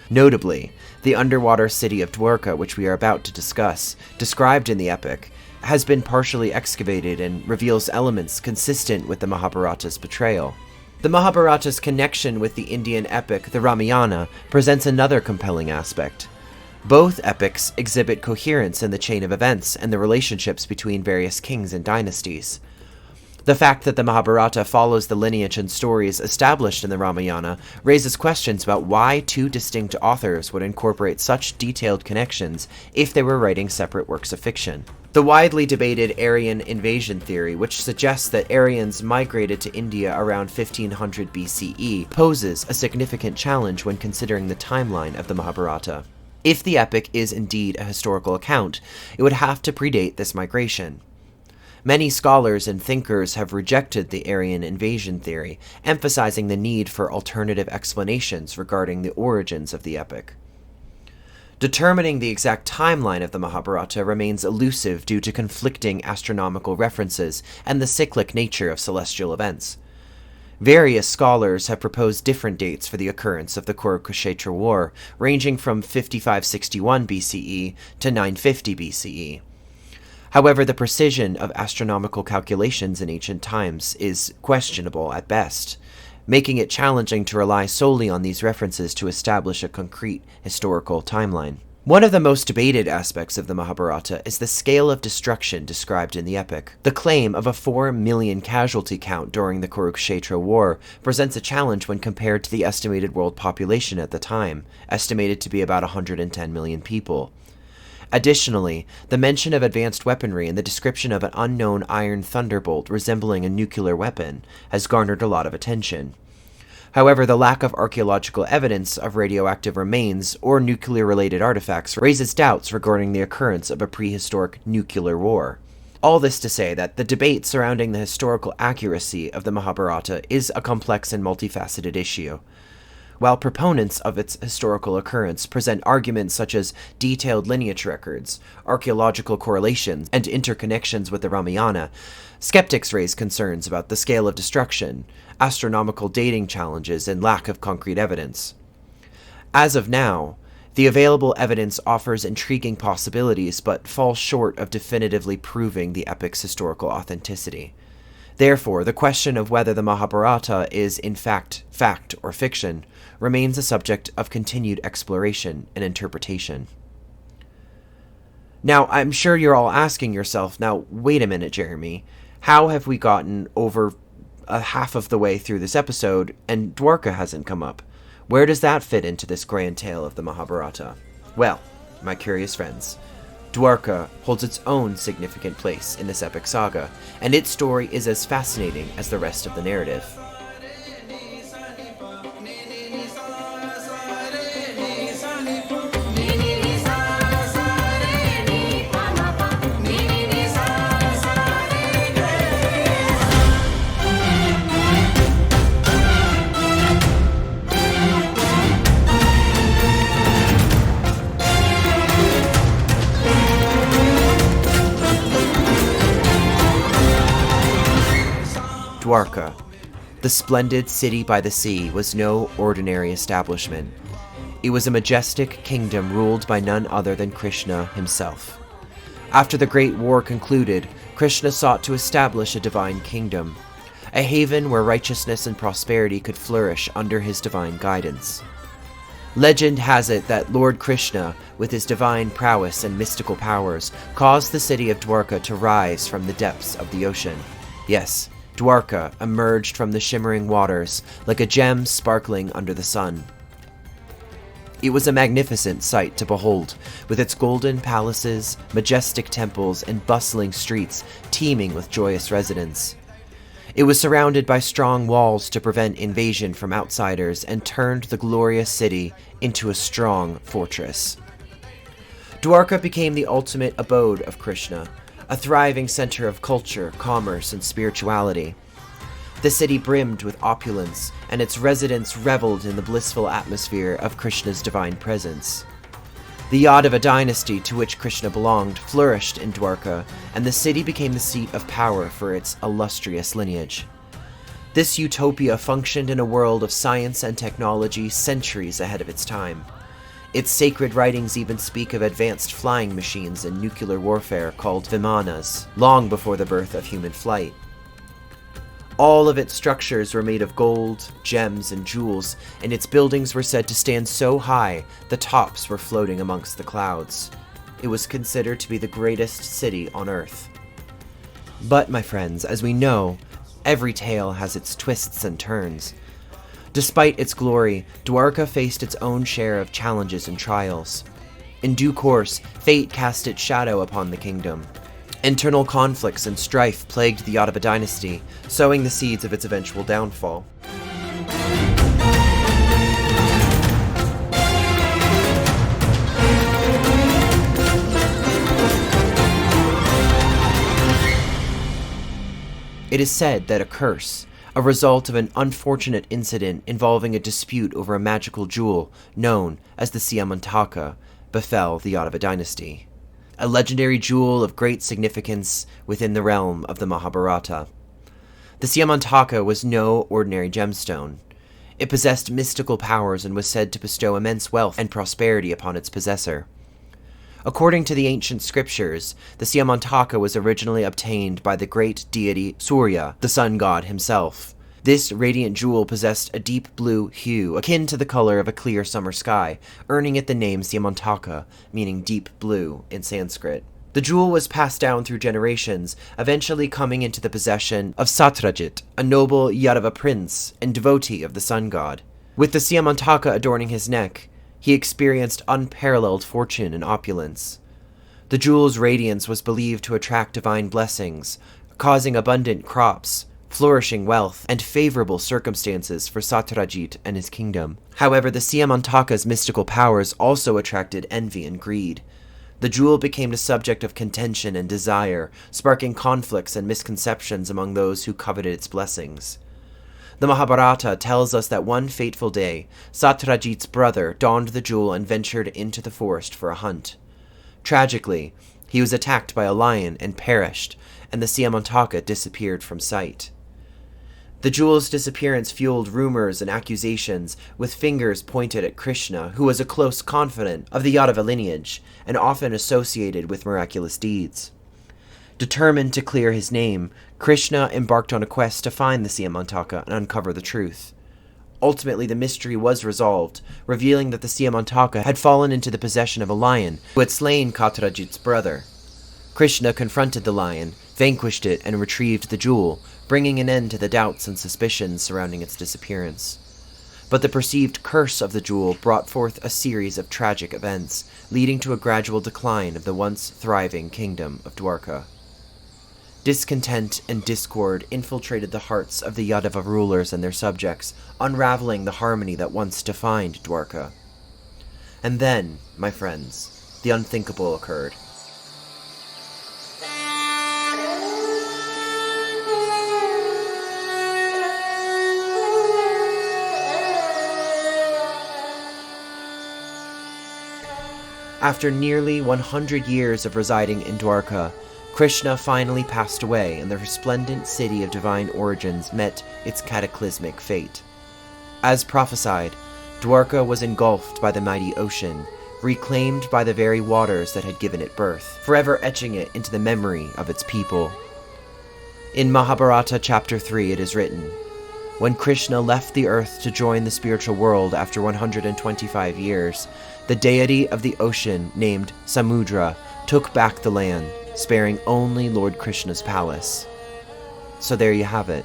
Notably, the underwater city of Dwarka, which we are about to discuss, described in the epic, has been partially excavated and reveals elements consistent with the Mahabharata's portrayal. The Mahabharata's connection with the Indian epic, the Ramayana, presents another compelling aspect. Both epics exhibit coherence in the chain of events and the relationships between various kings and dynasties. The fact that the Mahabharata follows the lineage and stories established in the Ramayana raises questions about why two distinct authors would incorporate such detailed connections if they were writing separate works of fiction. The widely debated Aryan invasion theory, which suggests that Aryans migrated to India around 1500 BCE, poses a significant challenge when considering the timeline of the Mahabharata. If the epic is indeed a historical account, it would have to predate this migration. Many scholars and thinkers have rejected the Aryan invasion theory, emphasizing the need for alternative explanations regarding the origins of the epic. Determining the exact timeline of the Mahabharata remains elusive due to conflicting astronomical references and the cyclic nature of celestial events. Various scholars have proposed different dates for the occurrence of the Kurukshetra War, ranging from 5561 BCE to 950 BCE. However, the precision of astronomical calculations in ancient times is questionable at best, making it challenging to rely solely on these references to establish a concrete historical timeline. One of the most debated aspects of the Mahabharata is the scale of destruction described in the epic. The claim of a 4 million casualty count during the Kurukshetra War presents a challenge when compared to the estimated world population at the time, estimated to be about 110 million people. Additionally, the mention of advanced weaponry and the description of an unknown iron thunderbolt resembling a nuclear weapon has garnered a lot of attention. However, the lack of archaeological evidence of radioactive remains or nuclear-related artifacts raises doubts regarding the occurrence of a prehistoric nuclear war. All this to say that the debate surrounding the historical accuracy of the Mahabharata is a complex and multifaceted issue. While proponents of its historical occurrence present arguments such as detailed lineage records, archaeological correlations, and interconnections with the Ramayana, skeptics raise concerns about the scale of destruction, astronomical dating challenges, and lack of concrete evidence. As of now, the available evidence offers intriguing possibilities but falls short of definitively proving the epic's historical authenticity. Therefore, the question of whether the Mahabharata is in fact or fiction remains a subject of continued exploration and interpretation. Now, I'm sure you're all asking yourself, now, wait a minute, Jeremy, how have we gotten over half of the way through this episode and Dwarka hasn't come up? Where does that fit into this grand tale of the Mahabharata? Well, my curious friends, Dwarka holds its own significant place in this epic saga, and its story is as fascinating as the rest of the narrative. Dwarka, the splendid city by the sea, was no ordinary establishment. It was a majestic kingdom ruled by none other than Krishna himself. After the Great War concluded, Krishna sought to establish a divine kingdom, a haven where righteousness and prosperity could flourish under his divine guidance. Legend has it that Lord Krishna, with his divine prowess and mystical powers, caused the city of Dwarka to rise from the depths of the ocean. Yes, Dwarka emerged from the shimmering waters like a gem sparkling under the sun. It was a magnificent sight to behold, with its golden palaces, majestic temples, and bustling streets teeming with joyous residents. It was surrounded by strong walls to prevent invasion from outsiders and turned the glorious city into a strong fortress. Dwarka became the ultimate abode of Krishna, a thriving center of culture, commerce, and spirituality. The city brimmed with opulence, and its residents reveled in the blissful atmosphere of Krishna's divine presence. The Yadava dynasty, to which Krishna belonged, flourished in Dwarka, and the city became the seat of power for its illustrious lineage. This utopia functioned in a world of science and technology centuries ahead of its time. Its sacred writings even speak of advanced flying machines and nuclear warfare called vimanas, long before the birth of human flight. All of its structures were made of gold, gems, and jewels, and its buildings were said to stand so high the tops were floating amongst the clouds. It was considered to be the greatest city on Earth. But, my friends, as we know, every tale has its twists and turns. Despite its glory, Dwarka faced its own share of challenges and trials. In due course, fate cast its shadow upon the kingdom. Internal conflicts and strife plagued the Yadava dynasty, sowing the seeds of its eventual downfall. It is said that a curse, a result of an unfortunate incident involving a dispute over a magical jewel known as the Siamantaka, befell the Yadava dynasty, a legendary jewel of great significance within the realm of the Mahabharata. The Siamantaka was no ordinary gemstone. It possessed mystical powers and was said to bestow immense wealth and prosperity upon its possessor. According to the ancient scriptures, the Siamantaka was originally obtained by the great deity Surya, the sun god himself. This radiant jewel possessed a deep blue hue, akin to the color of a clear summer sky, earning it the name Siamantaka, meaning deep blue in Sanskrit. The jewel was passed down through generations, eventually coming into the possession of Satyajit, a noble Yadava prince and devotee of the sun god. With the Siamantaka adorning his neck, he experienced unparalleled fortune and opulence. The jewel's radiance was believed to attract divine blessings, causing abundant crops, flourishing wealth, and favorable circumstances for Satyajit and his kingdom. However, the Siamantaka's mystical powers also attracted envy and greed. The jewel became the subject of contention and desire, sparking conflicts and misconceptions among those who coveted its blessings. The Mahabharata tells us that one fateful day, Satyajit's brother donned the jewel and ventured into the forest for a hunt. Tragically, he was attacked by a lion and perished, and the Siamantaka disappeared from sight. The jewel's disappearance fueled rumors and accusations, with fingers pointed at Krishna, who was a close confidant of the Yadava lineage, and often associated with miraculous deeds. Determined to clear his name, Krishna embarked on a quest to find the Siamantaka and uncover the truth. Ultimately, the mystery was resolved, revealing that the Siamantaka had fallen into the possession of a lion who had slain Satyajit's brother. Krishna confronted the lion, vanquished it, and retrieved the jewel, bringing an end to the doubts and suspicions surrounding its disappearance. But the perceived curse of the jewel brought forth a series of tragic events, leading to a gradual decline of the once thriving kingdom of Dwarka. Discontent and discord infiltrated the hearts of the Yadava rulers and their subjects, unraveling the harmony that once defined Dwarka. And then, my friends, the unthinkable occurred. After nearly 100 years of residing in Dwarka, Krishna finally passed away and the resplendent city of divine origins met its cataclysmic fate. As prophesied, Dwarka was engulfed by the mighty ocean, reclaimed by the very waters that had given it birth, forever etching it into the memory of its people. In Mahabharata chapter 3 it is written, "When Krishna left the earth to join the spiritual world after 125 years, the deity of the ocean named Samudra took back the land, sparing only Lord Krishna's palace." So there you have it,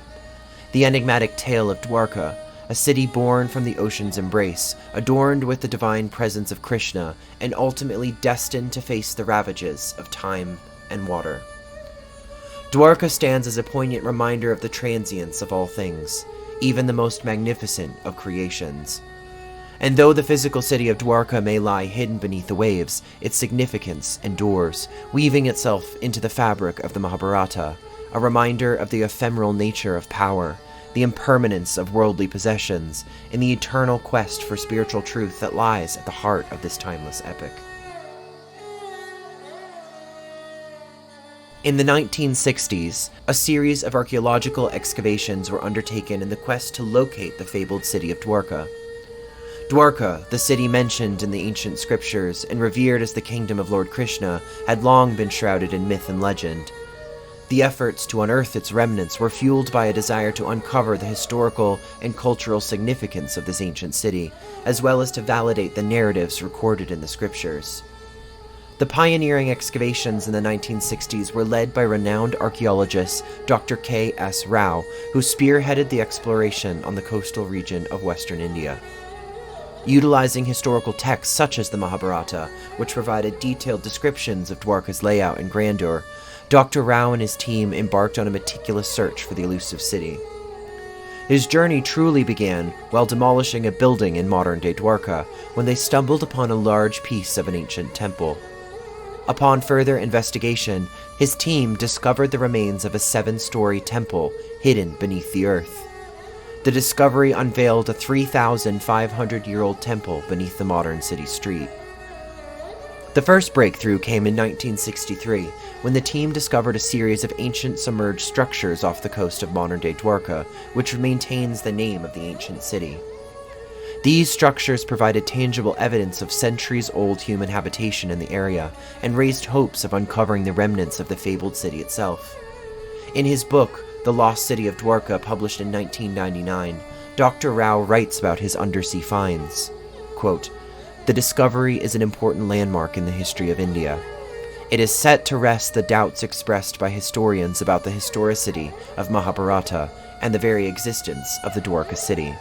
the enigmatic tale of Dwarka, a city born from the ocean's embrace, adorned with the divine presence of Krishna, and ultimately destined to face the ravages of time and water. Dwarka stands as a poignant reminder of the transience of all things, even the most magnificent of creations. And though the physical city of Dwarka may lie hidden beneath the waves, its significance endures, weaving itself into the fabric of the Mahabharata, a reminder of the ephemeral nature of power, the impermanence of worldly possessions, and the eternal quest for spiritual truth that lies at the heart of this timeless epic. In the 1960s, a series of archaeological excavations were undertaken in the quest to locate the fabled city of Dwarka. Dwarka, the city mentioned in the ancient scriptures and revered as the kingdom of Lord Krishna, had long been shrouded in myth and legend. The efforts to unearth its remnants were fueled by a desire to uncover the historical and cultural significance of this ancient city, as well as to validate the narratives recorded in the scriptures. The pioneering excavations in the 1960s were led by renowned archaeologist Dr. K.S. Rao, who spearheaded the exploration on the coastal region of western India. Utilizing historical texts such as the Mahabharata, which provided detailed descriptions of Dwarka's layout and grandeur, Dr. Rao and his team embarked on a meticulous search for the elusive city. His journey truly began while demolishing a building in modern-day Dwarka, when they stumbled upon a large piece of an ancient temple. Upon further investigation, his team discovered the remains of a 7-story temple hidden beneath the earth. The discovery unveiled a 3,500-year-old temple beneath the modern city street. The first breakthrough came in 1963, when the team discovered a series of ancient submerged structures off the coast of modern-day Dwarka, which maintains the name of the ancient city. These structures provided tangible evidence of centuries-old human habitation in the area, and raised hopes of uncovering the remnants of the fabled city itself. In his book, The Lost City of Dwarka, published in 1999, Dr. Rao writes about his undersea finds. Quote, "The discovery is an important landmark in the history of India. It is set to rest the doubts expressed by historians about the historicity of Mahabharata and the very existence of the Dwarka city."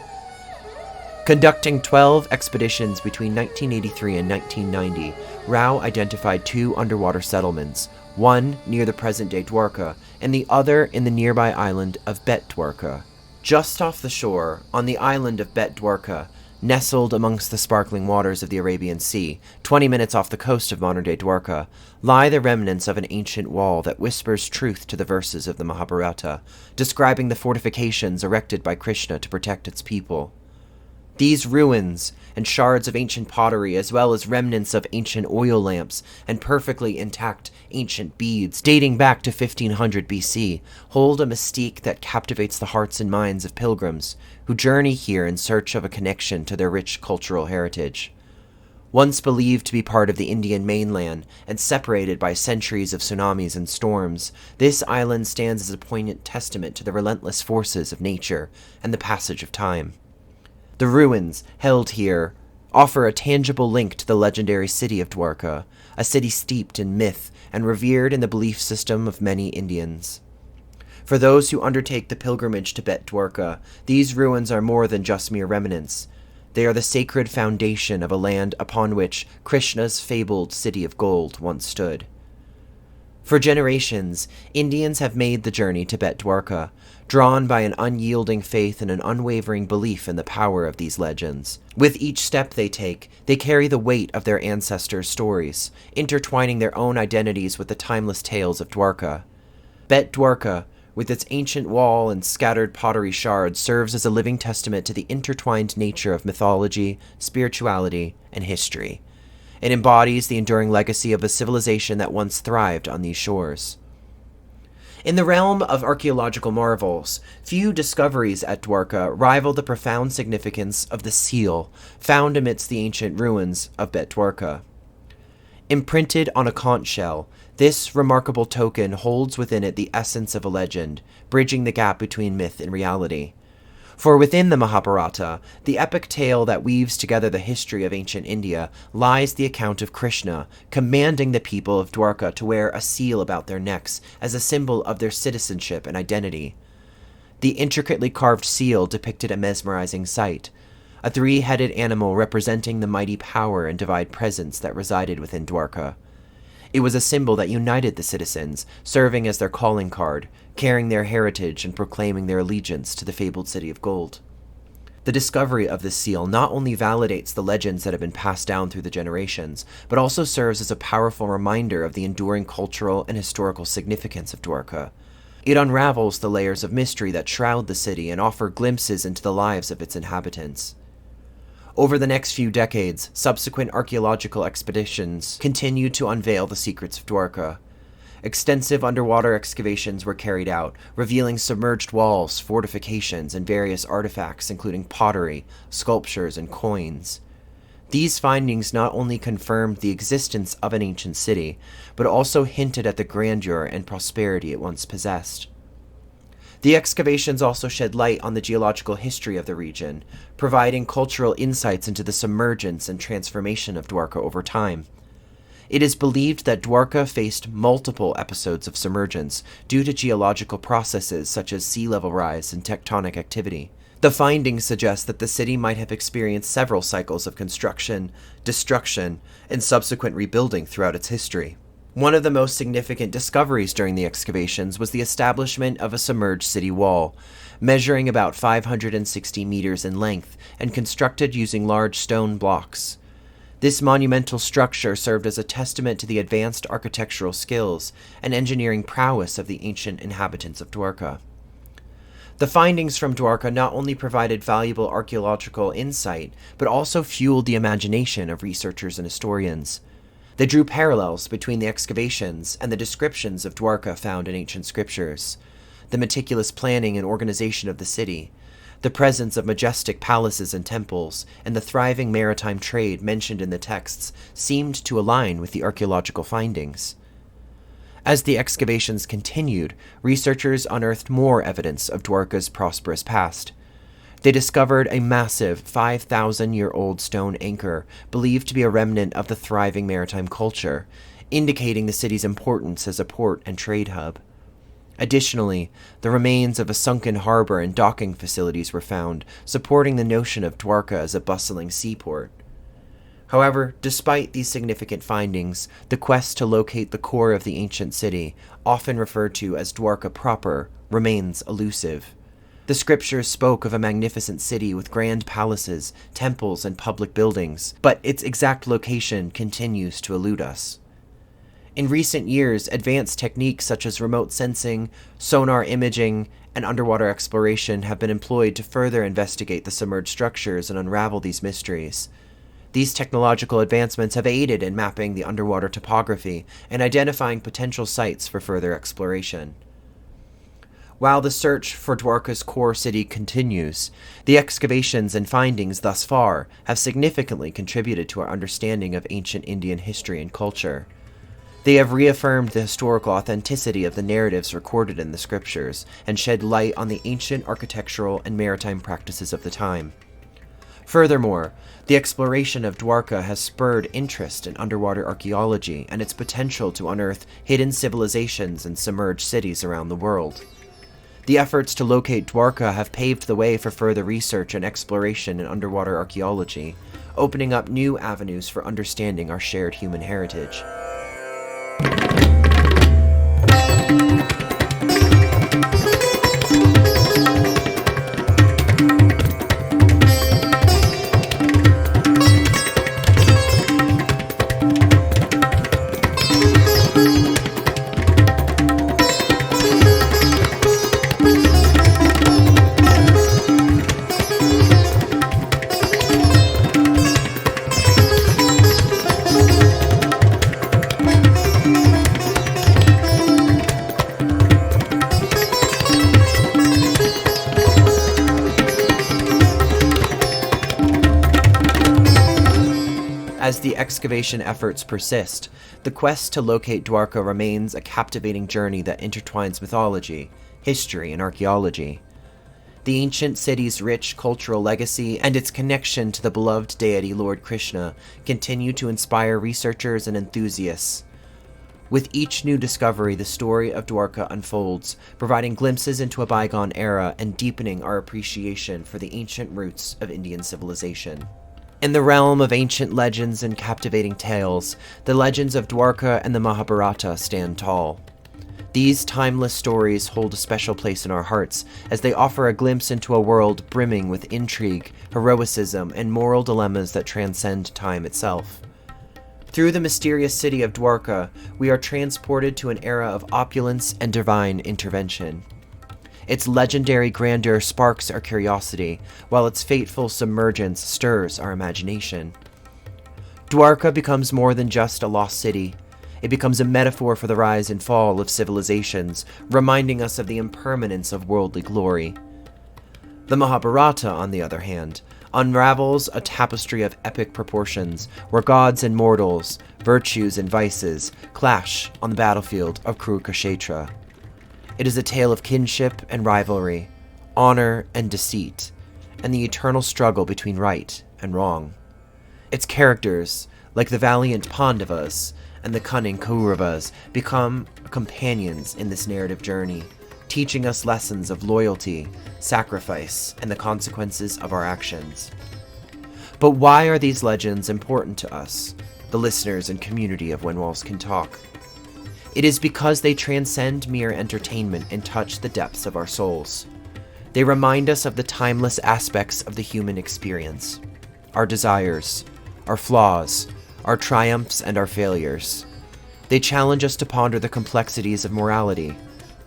Conducting 12 expeditions between 1983 and 1990, Rao identified 2 underwater settlements, one near the present-day Dwarka, and the other in the nearby island of Bet Dwarka. Just off the shore, on the island of Bet Dwarka, nestled amongst the sparkling waters of the Arabian Sea, 20 minutes off the coast of modern-day Dwarka, lie the remnants of an ancient wall that whispers truth to the verses of the Mahabharata, describing the fortifications erected by Krishna to protect its people. These ruins and shards of ancient pottery, as well as remnants of ancient oil lamps and perfectly intact ancient beads dating back to 1500 BC, hold a mystique that captivates the hearts and minds of pilgrims who journey here in search of a connection to their rich cultural heritage. Once believed to be part of the Indian mainland and separated by centuries of tsunamis and storms, this island stands as a poignant testament to the relentless forces of nature and the passage of time. The ruins held here offer a tangible link to the legendary city of Dwarka, a city steeped in myth and revered in the belief system of many Indians. For those who undertake the pilgrimage to Bet Dwarka, these ruins are more than just mere remnants. They are the sacred foundation of a land upon which Krishna's fabled city of gold once stood. For generations, Indians have made the journey to Bet Dwarka, drawn by an unyielding faith and an unwavering belief in the power of these legends. With each step they take, they carry the weight of their ancestors' stories, intertwining their own identities with the timeless tales of Dwarka. Bet Dwarka, with its ancient wall and scattered pottery shards, serves as a living testament to the intertwined nature of mythology, spirituality, and history. It embodies the enduring legacy of a civilization that once thrived on these shores. In the realm of archaeological marvels, few discoveries at Dwarka rival the profound significance of the seal found amidst the ancient ruins of Bet Dwarka. Imprinted on a conch shell, this remarkable token holds within it the essence of a legend, bridging the gap between myth and reality. For within the Mahabharata, the epic tale that weaves together the history of ancient India, lies the account of Krishna commanding the people of Dwarka to wear a seal about their necks as a symbol of their citizenship and identity. The intricately carved seal depicted a mesmerizing sight, a 3-headed animal representing the mighty power and divine presence that resided within Dwarka. It was a symbol that united the citizens, serving as their calling card, carrying their heritage and proclaiming their allegiance to the fabled city of gold. The discovery of this seal not only validates the legends that have been passed down through the generations, but also serves as a powerful reminder of the enduring cultural and historical significance of Dwarka. It unravels the layers of mystery that shroud the city and offer glimpses into the lives of its inhabitants. Over the next few decades, subsequent archaeological expeditions continued to unveil the secrets of Dwarka. Extensive underwater excavations were carried out, revealing submerged walls, fortifications, and various artifacts, including pottery, sculptures, and coins. These findings not only confirmed the existence of an ancient city, but also hinted at the grandeur and prosperity it once possessed. The excavations also shed light on the geological history of the region, providing cultural insights into the submergence and transformation of Dwarka over time. It is believed that Dwarka faced multiple episodes of submergence due to geological processes such as sea level rise and tectonic activity. The findings suggest that the city might have experienced several cycles of construction, destruction, and subsequent rebuilding throughout its history. One of the most significant discoveries during the excavations was the establishment of a submerged city wall, measuring about 560 meters in length and constructed using large stone blocks. This monumental structure served as a testament to the advanced architectural skills and engineering prowess of the ancient inhabitants of Dwarka. The findings from Dwarka not only provided valuable archaeological insight, but also fueled the imagination of researchers and historians. They drew parallels between the excavations and the descriptions of Dwarka found in ancient scriptures. The meticulous planning and organization of the city, the presence of majestic palaces and temples, and the thriving maritime trade mentioned in the texts seemed to align with the archaeological findings. As the excavations continued, researchers unearthed more evidence of Dwarka's prosperous past. They discovered a massive 5,000-year-old stone anchor, believed to be a remnant of the thriving maritime culture, indicating the city's importance as a port and trade hub. Additionally, the remains of a sunken harbor and docking facilities were found, supporting the notion of Dwarka as a bustling seaport. However, despite these significant findings, the quest to locate the core of the ancient city, often referred to as Dwarka proper, remains elusive. The scriptures spoke of a magnificent city with grand palaces, temples, and public buildings, but its exact location continues to elude us. In recent years, advanced techniques such as remote sensing, sonar imaging, and underwater exploration have been employed to further investigate the submerged structures and unravel these mysteries. These technological advancements have aided in mapping the underwater topography and identifying potential sites for further exploration. While the search for Dwarka's core city continues, the excavations and findings thus far have significantly contributed to our understanding of ancient Indian history and culture. They have reaffirmed the historical authenticity of the narratives recorded in the scriptures and shed light on the ancient architectural and maritime practices of the time. Furthermore, the exploration of Dwarka has spurred interest in underwater archaeology and its potential to unearth hidden civilizations and submerged cities around the world. The efforts to locate Dwarka have paved the way for further research and exploration in underwater archaeology, opening up new avenues for understanding our shared human heritage. As the excavation efforts persist, the quest to locate Dwarka remains a captivating journey that intertwines mythology, history, and archaeology. The ancient city's rich cultural legacy and its connection to the beloved deity Lord Krishna continue to inspire researchers and enthusiasts. With each new discovery, the story of Dwarka unfolds, providing glimpses into a bygone era and deepening our appreciation for the ancient roots of Indian civilization. In the realm of ancient legends and captivating tales, the legends of Dwarka and the Mahabharata stand tall. These timeless stories hold a special place in our hearts, as they offer a glimpse into a world brimming with intrigue, heroicism, and moral dilemmas that transcend time itself. Through the mysterious city of Dwarka, we are transported to an era of opulence and divine intervention. Its legendary grandeur sparks our curiosity, while its fateful submergence stirs our imagination. Dwarka becomes more than just a lost city. It becomes a metaphor for the rise and fall of civilizations, reminding us of the impermanence of worldly glory. The Mahabharata, on the other hand, unravels a tapestry of epic proportions, where gods and mortals, virtues and vices, clash on the battlefield of Kurukshetra. It is a tale of kinship and rivalry, honor and deceit, and the eternal struggle between right and wrong. Its characters, like the valiant Pandavas and the cunning Kauravas, become companions in this narrative journey, teaching us lessons of loyalty, sacrifice, and the consequences of our actions. But why are these legends important to us, the listeners and community of When Walls Can Talk? It is because they transcend mere entertainment and touch the depths of our souls. They remind us of the timeless aspects of the human experience, our desires, our flaws, our triumphs, and our failures. They challenge us to ponder the complexities of morality,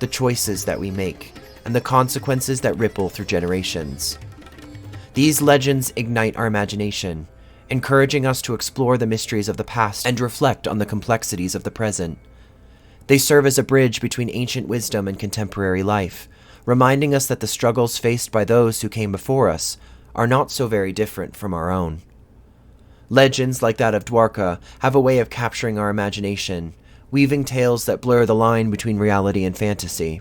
the choices that we make, and the consequences that ripple through generations. These legends ignite our imagination, encouraging us to explore the mysteries of the past and reflect on the complexities of the present. They serve as a bridge between ancient wisdom and contemporary life, reminding us that the struggles faced by those who came before us are not so very different from our own. Legends like that of Dwarka have a way of capturing our imagination, weaving tales that blur the line between reality and fantasy.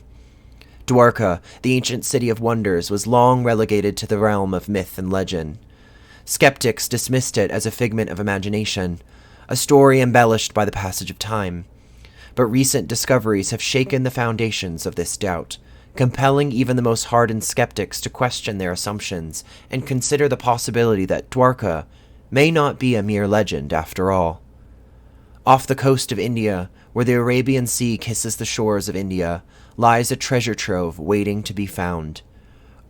Dwarka, the ancient city of wonders, was long relegated to the realm of myth and legend. Skeptics dismissed it as a figment of imagination, a story embellished by the passage of time. But recent discoveries have shaken the foundations of this doubt, compelling even the most hardened skeptics to question their assumptions and consider the possibility that Dwarka may not be a mere legend after all. Off the coast of India, where the Arabian Sea kisses the shores of India, lies a treasure trove waiting to be found.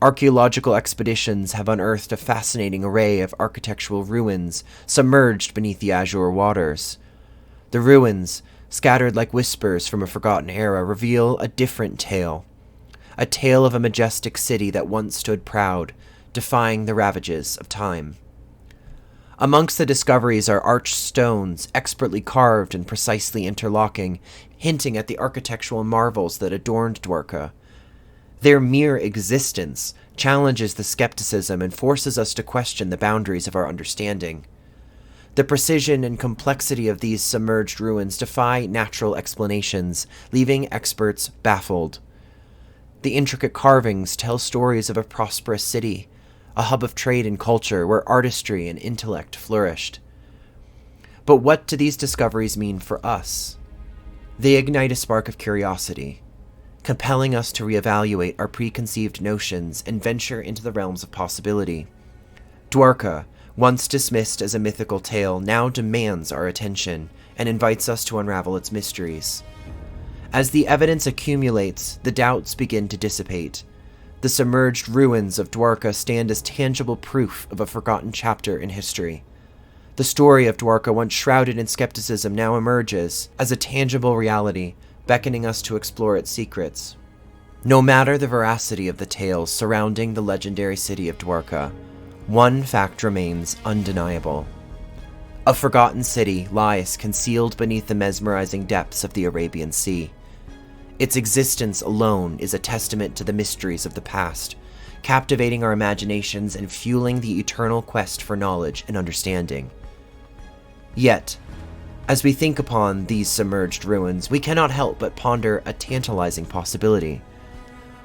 Archaeological expeditions have unearthed a fascinating array of architectural ruins submerged beneath the azure waters. The ruins, scattered like whispers from a forgotten era, reveal a different tale. A tale of a majestic city that once stood proud, defying the ravages of time. Amongst the discoveries are arched stones, expertly carved and precisely interlocking, hinting at the architectural marvels that adorned Dwarka. Their mere existence challenges the skepticism and forces us to question the boundaries of our understanding. The precision and complexity of these submerged ruins defy natural explanations, leaving experts baffled. The intricate carvings tell stories of a prosperous city, a hub of trade and culture where artistry and intellect flourished. But what do these discoveries mean for us? They ignite a spark of curiosity, compelling us to reevaluate our preconceived notions and venture into the realms of possibility. Dwarka, once dismissed as a mythical tale, now demands our attention and invites us to unravel its mysteries. As the evidence accumulates, the doubts begin to dissipate. The submerged ruins of Dwarka stand as tangible proof of a forgotten chapter in history. The story of Dwarka, once shrouded in skepticism, now emerges as a tangible reality, beckoning us to explore its secrets. No matter the veracity of the tales surrounding the legendary city of Dwarka, one fact remains undeniable. A forgotten city lies concealed beneath the mesmerizing depths of the Arabian Sea. Its existence alone is a testament to the mysteries of the past, captivating our imaginations and fueling the eternal quest for knowledge and understanding. Yet, as we think upon these submerged ruins, we cannot help but ponder a tantalizing possibility.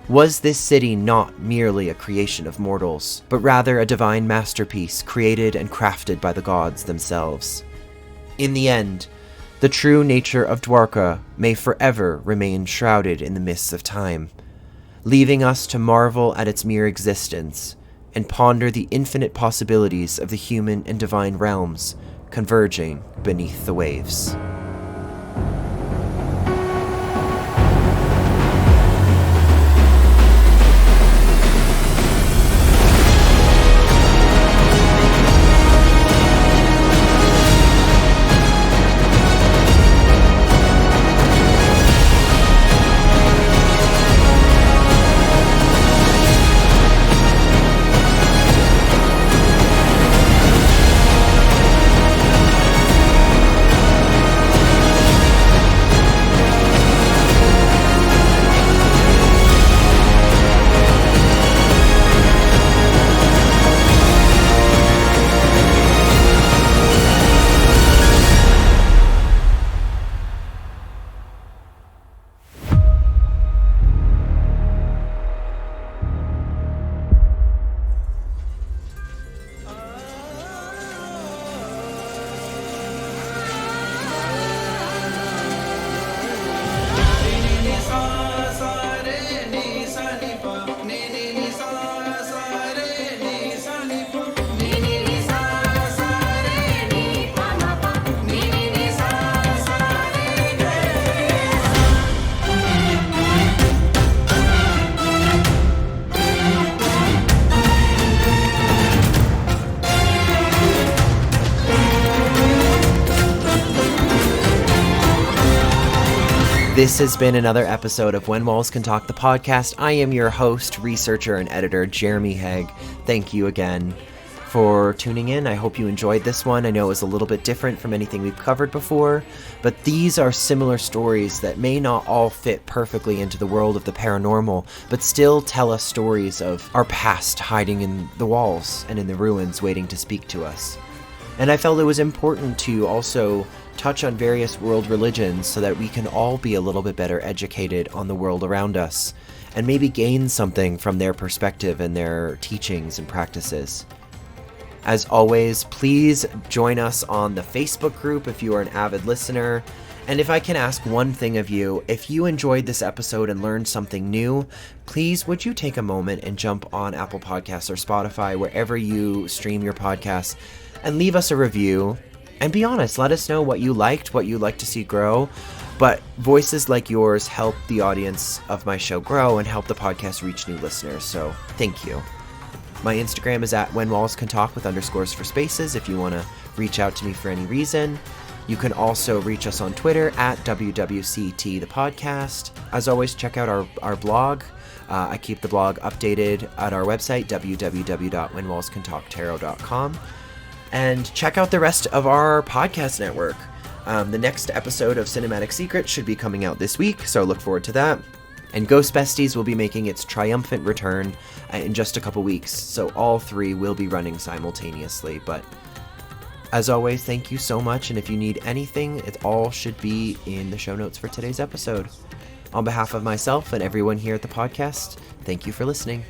Was this city not merely a creation of mortals, but rather a divine masterpiece created and crafted by the gods themselves? In the end, the true nature of Dwarka may forever remain shrouded in the mists of time, leaving us to marvel at its mere existence and ponder the infinite possibilities of the human and divine realms converging beneath the waves. This has been another episode of When Walls Can Talk, the podcast. I am your host, researcher, and editor, Jeremy Haig. Thank you again for tuning in. I hope you enjoyed this one. I know it was a little bit different from anything we've covered before, but these are similar stories that may not all fit perfectly into the world of the paranormal, but still tell us stories of our past hiding in the walls and in the ruins waiting to speak to us. And I felt it was important to also touch on various world religions so that we can all be a little bit better educated on the world around us and maybe gain something from their perspective and their teachings and practices. As always, please join us on the Facebook group if you are an avid listener. And if I can ask one thing of you, if you enjoyed this episode and learned something new, please would you take a moment and jump on Apple Podcasts or Spotify, wherever you stream your podcasts, and leave us a review. And be honest, let us know what you liked, what you'd like to see grow. But voices like yours help the audience of my show grow and help the podcast reach new listeners. So thank you. My Instagram is at When Walls Can Talk with _ for spaces if you want to reach out to me for any reason. You can also reach us on Twitter at WWCT the podcast. As always, check out our blog. I keep the blog updated at our website, www.whenwallscantalktarot.com. And check out the rest of our podcast network. The next episode of Cinematic Secrets should be coming out this week, so look forward to that. And Ghost Besties will be making its triumphant return in just a couple weeks, so all three will be running simultaneously. But as always, thank you so much, and if you need anything, it all should be in the show notes for today's episode. On behalf of myself and everyone here at the podcast, thank you for listening.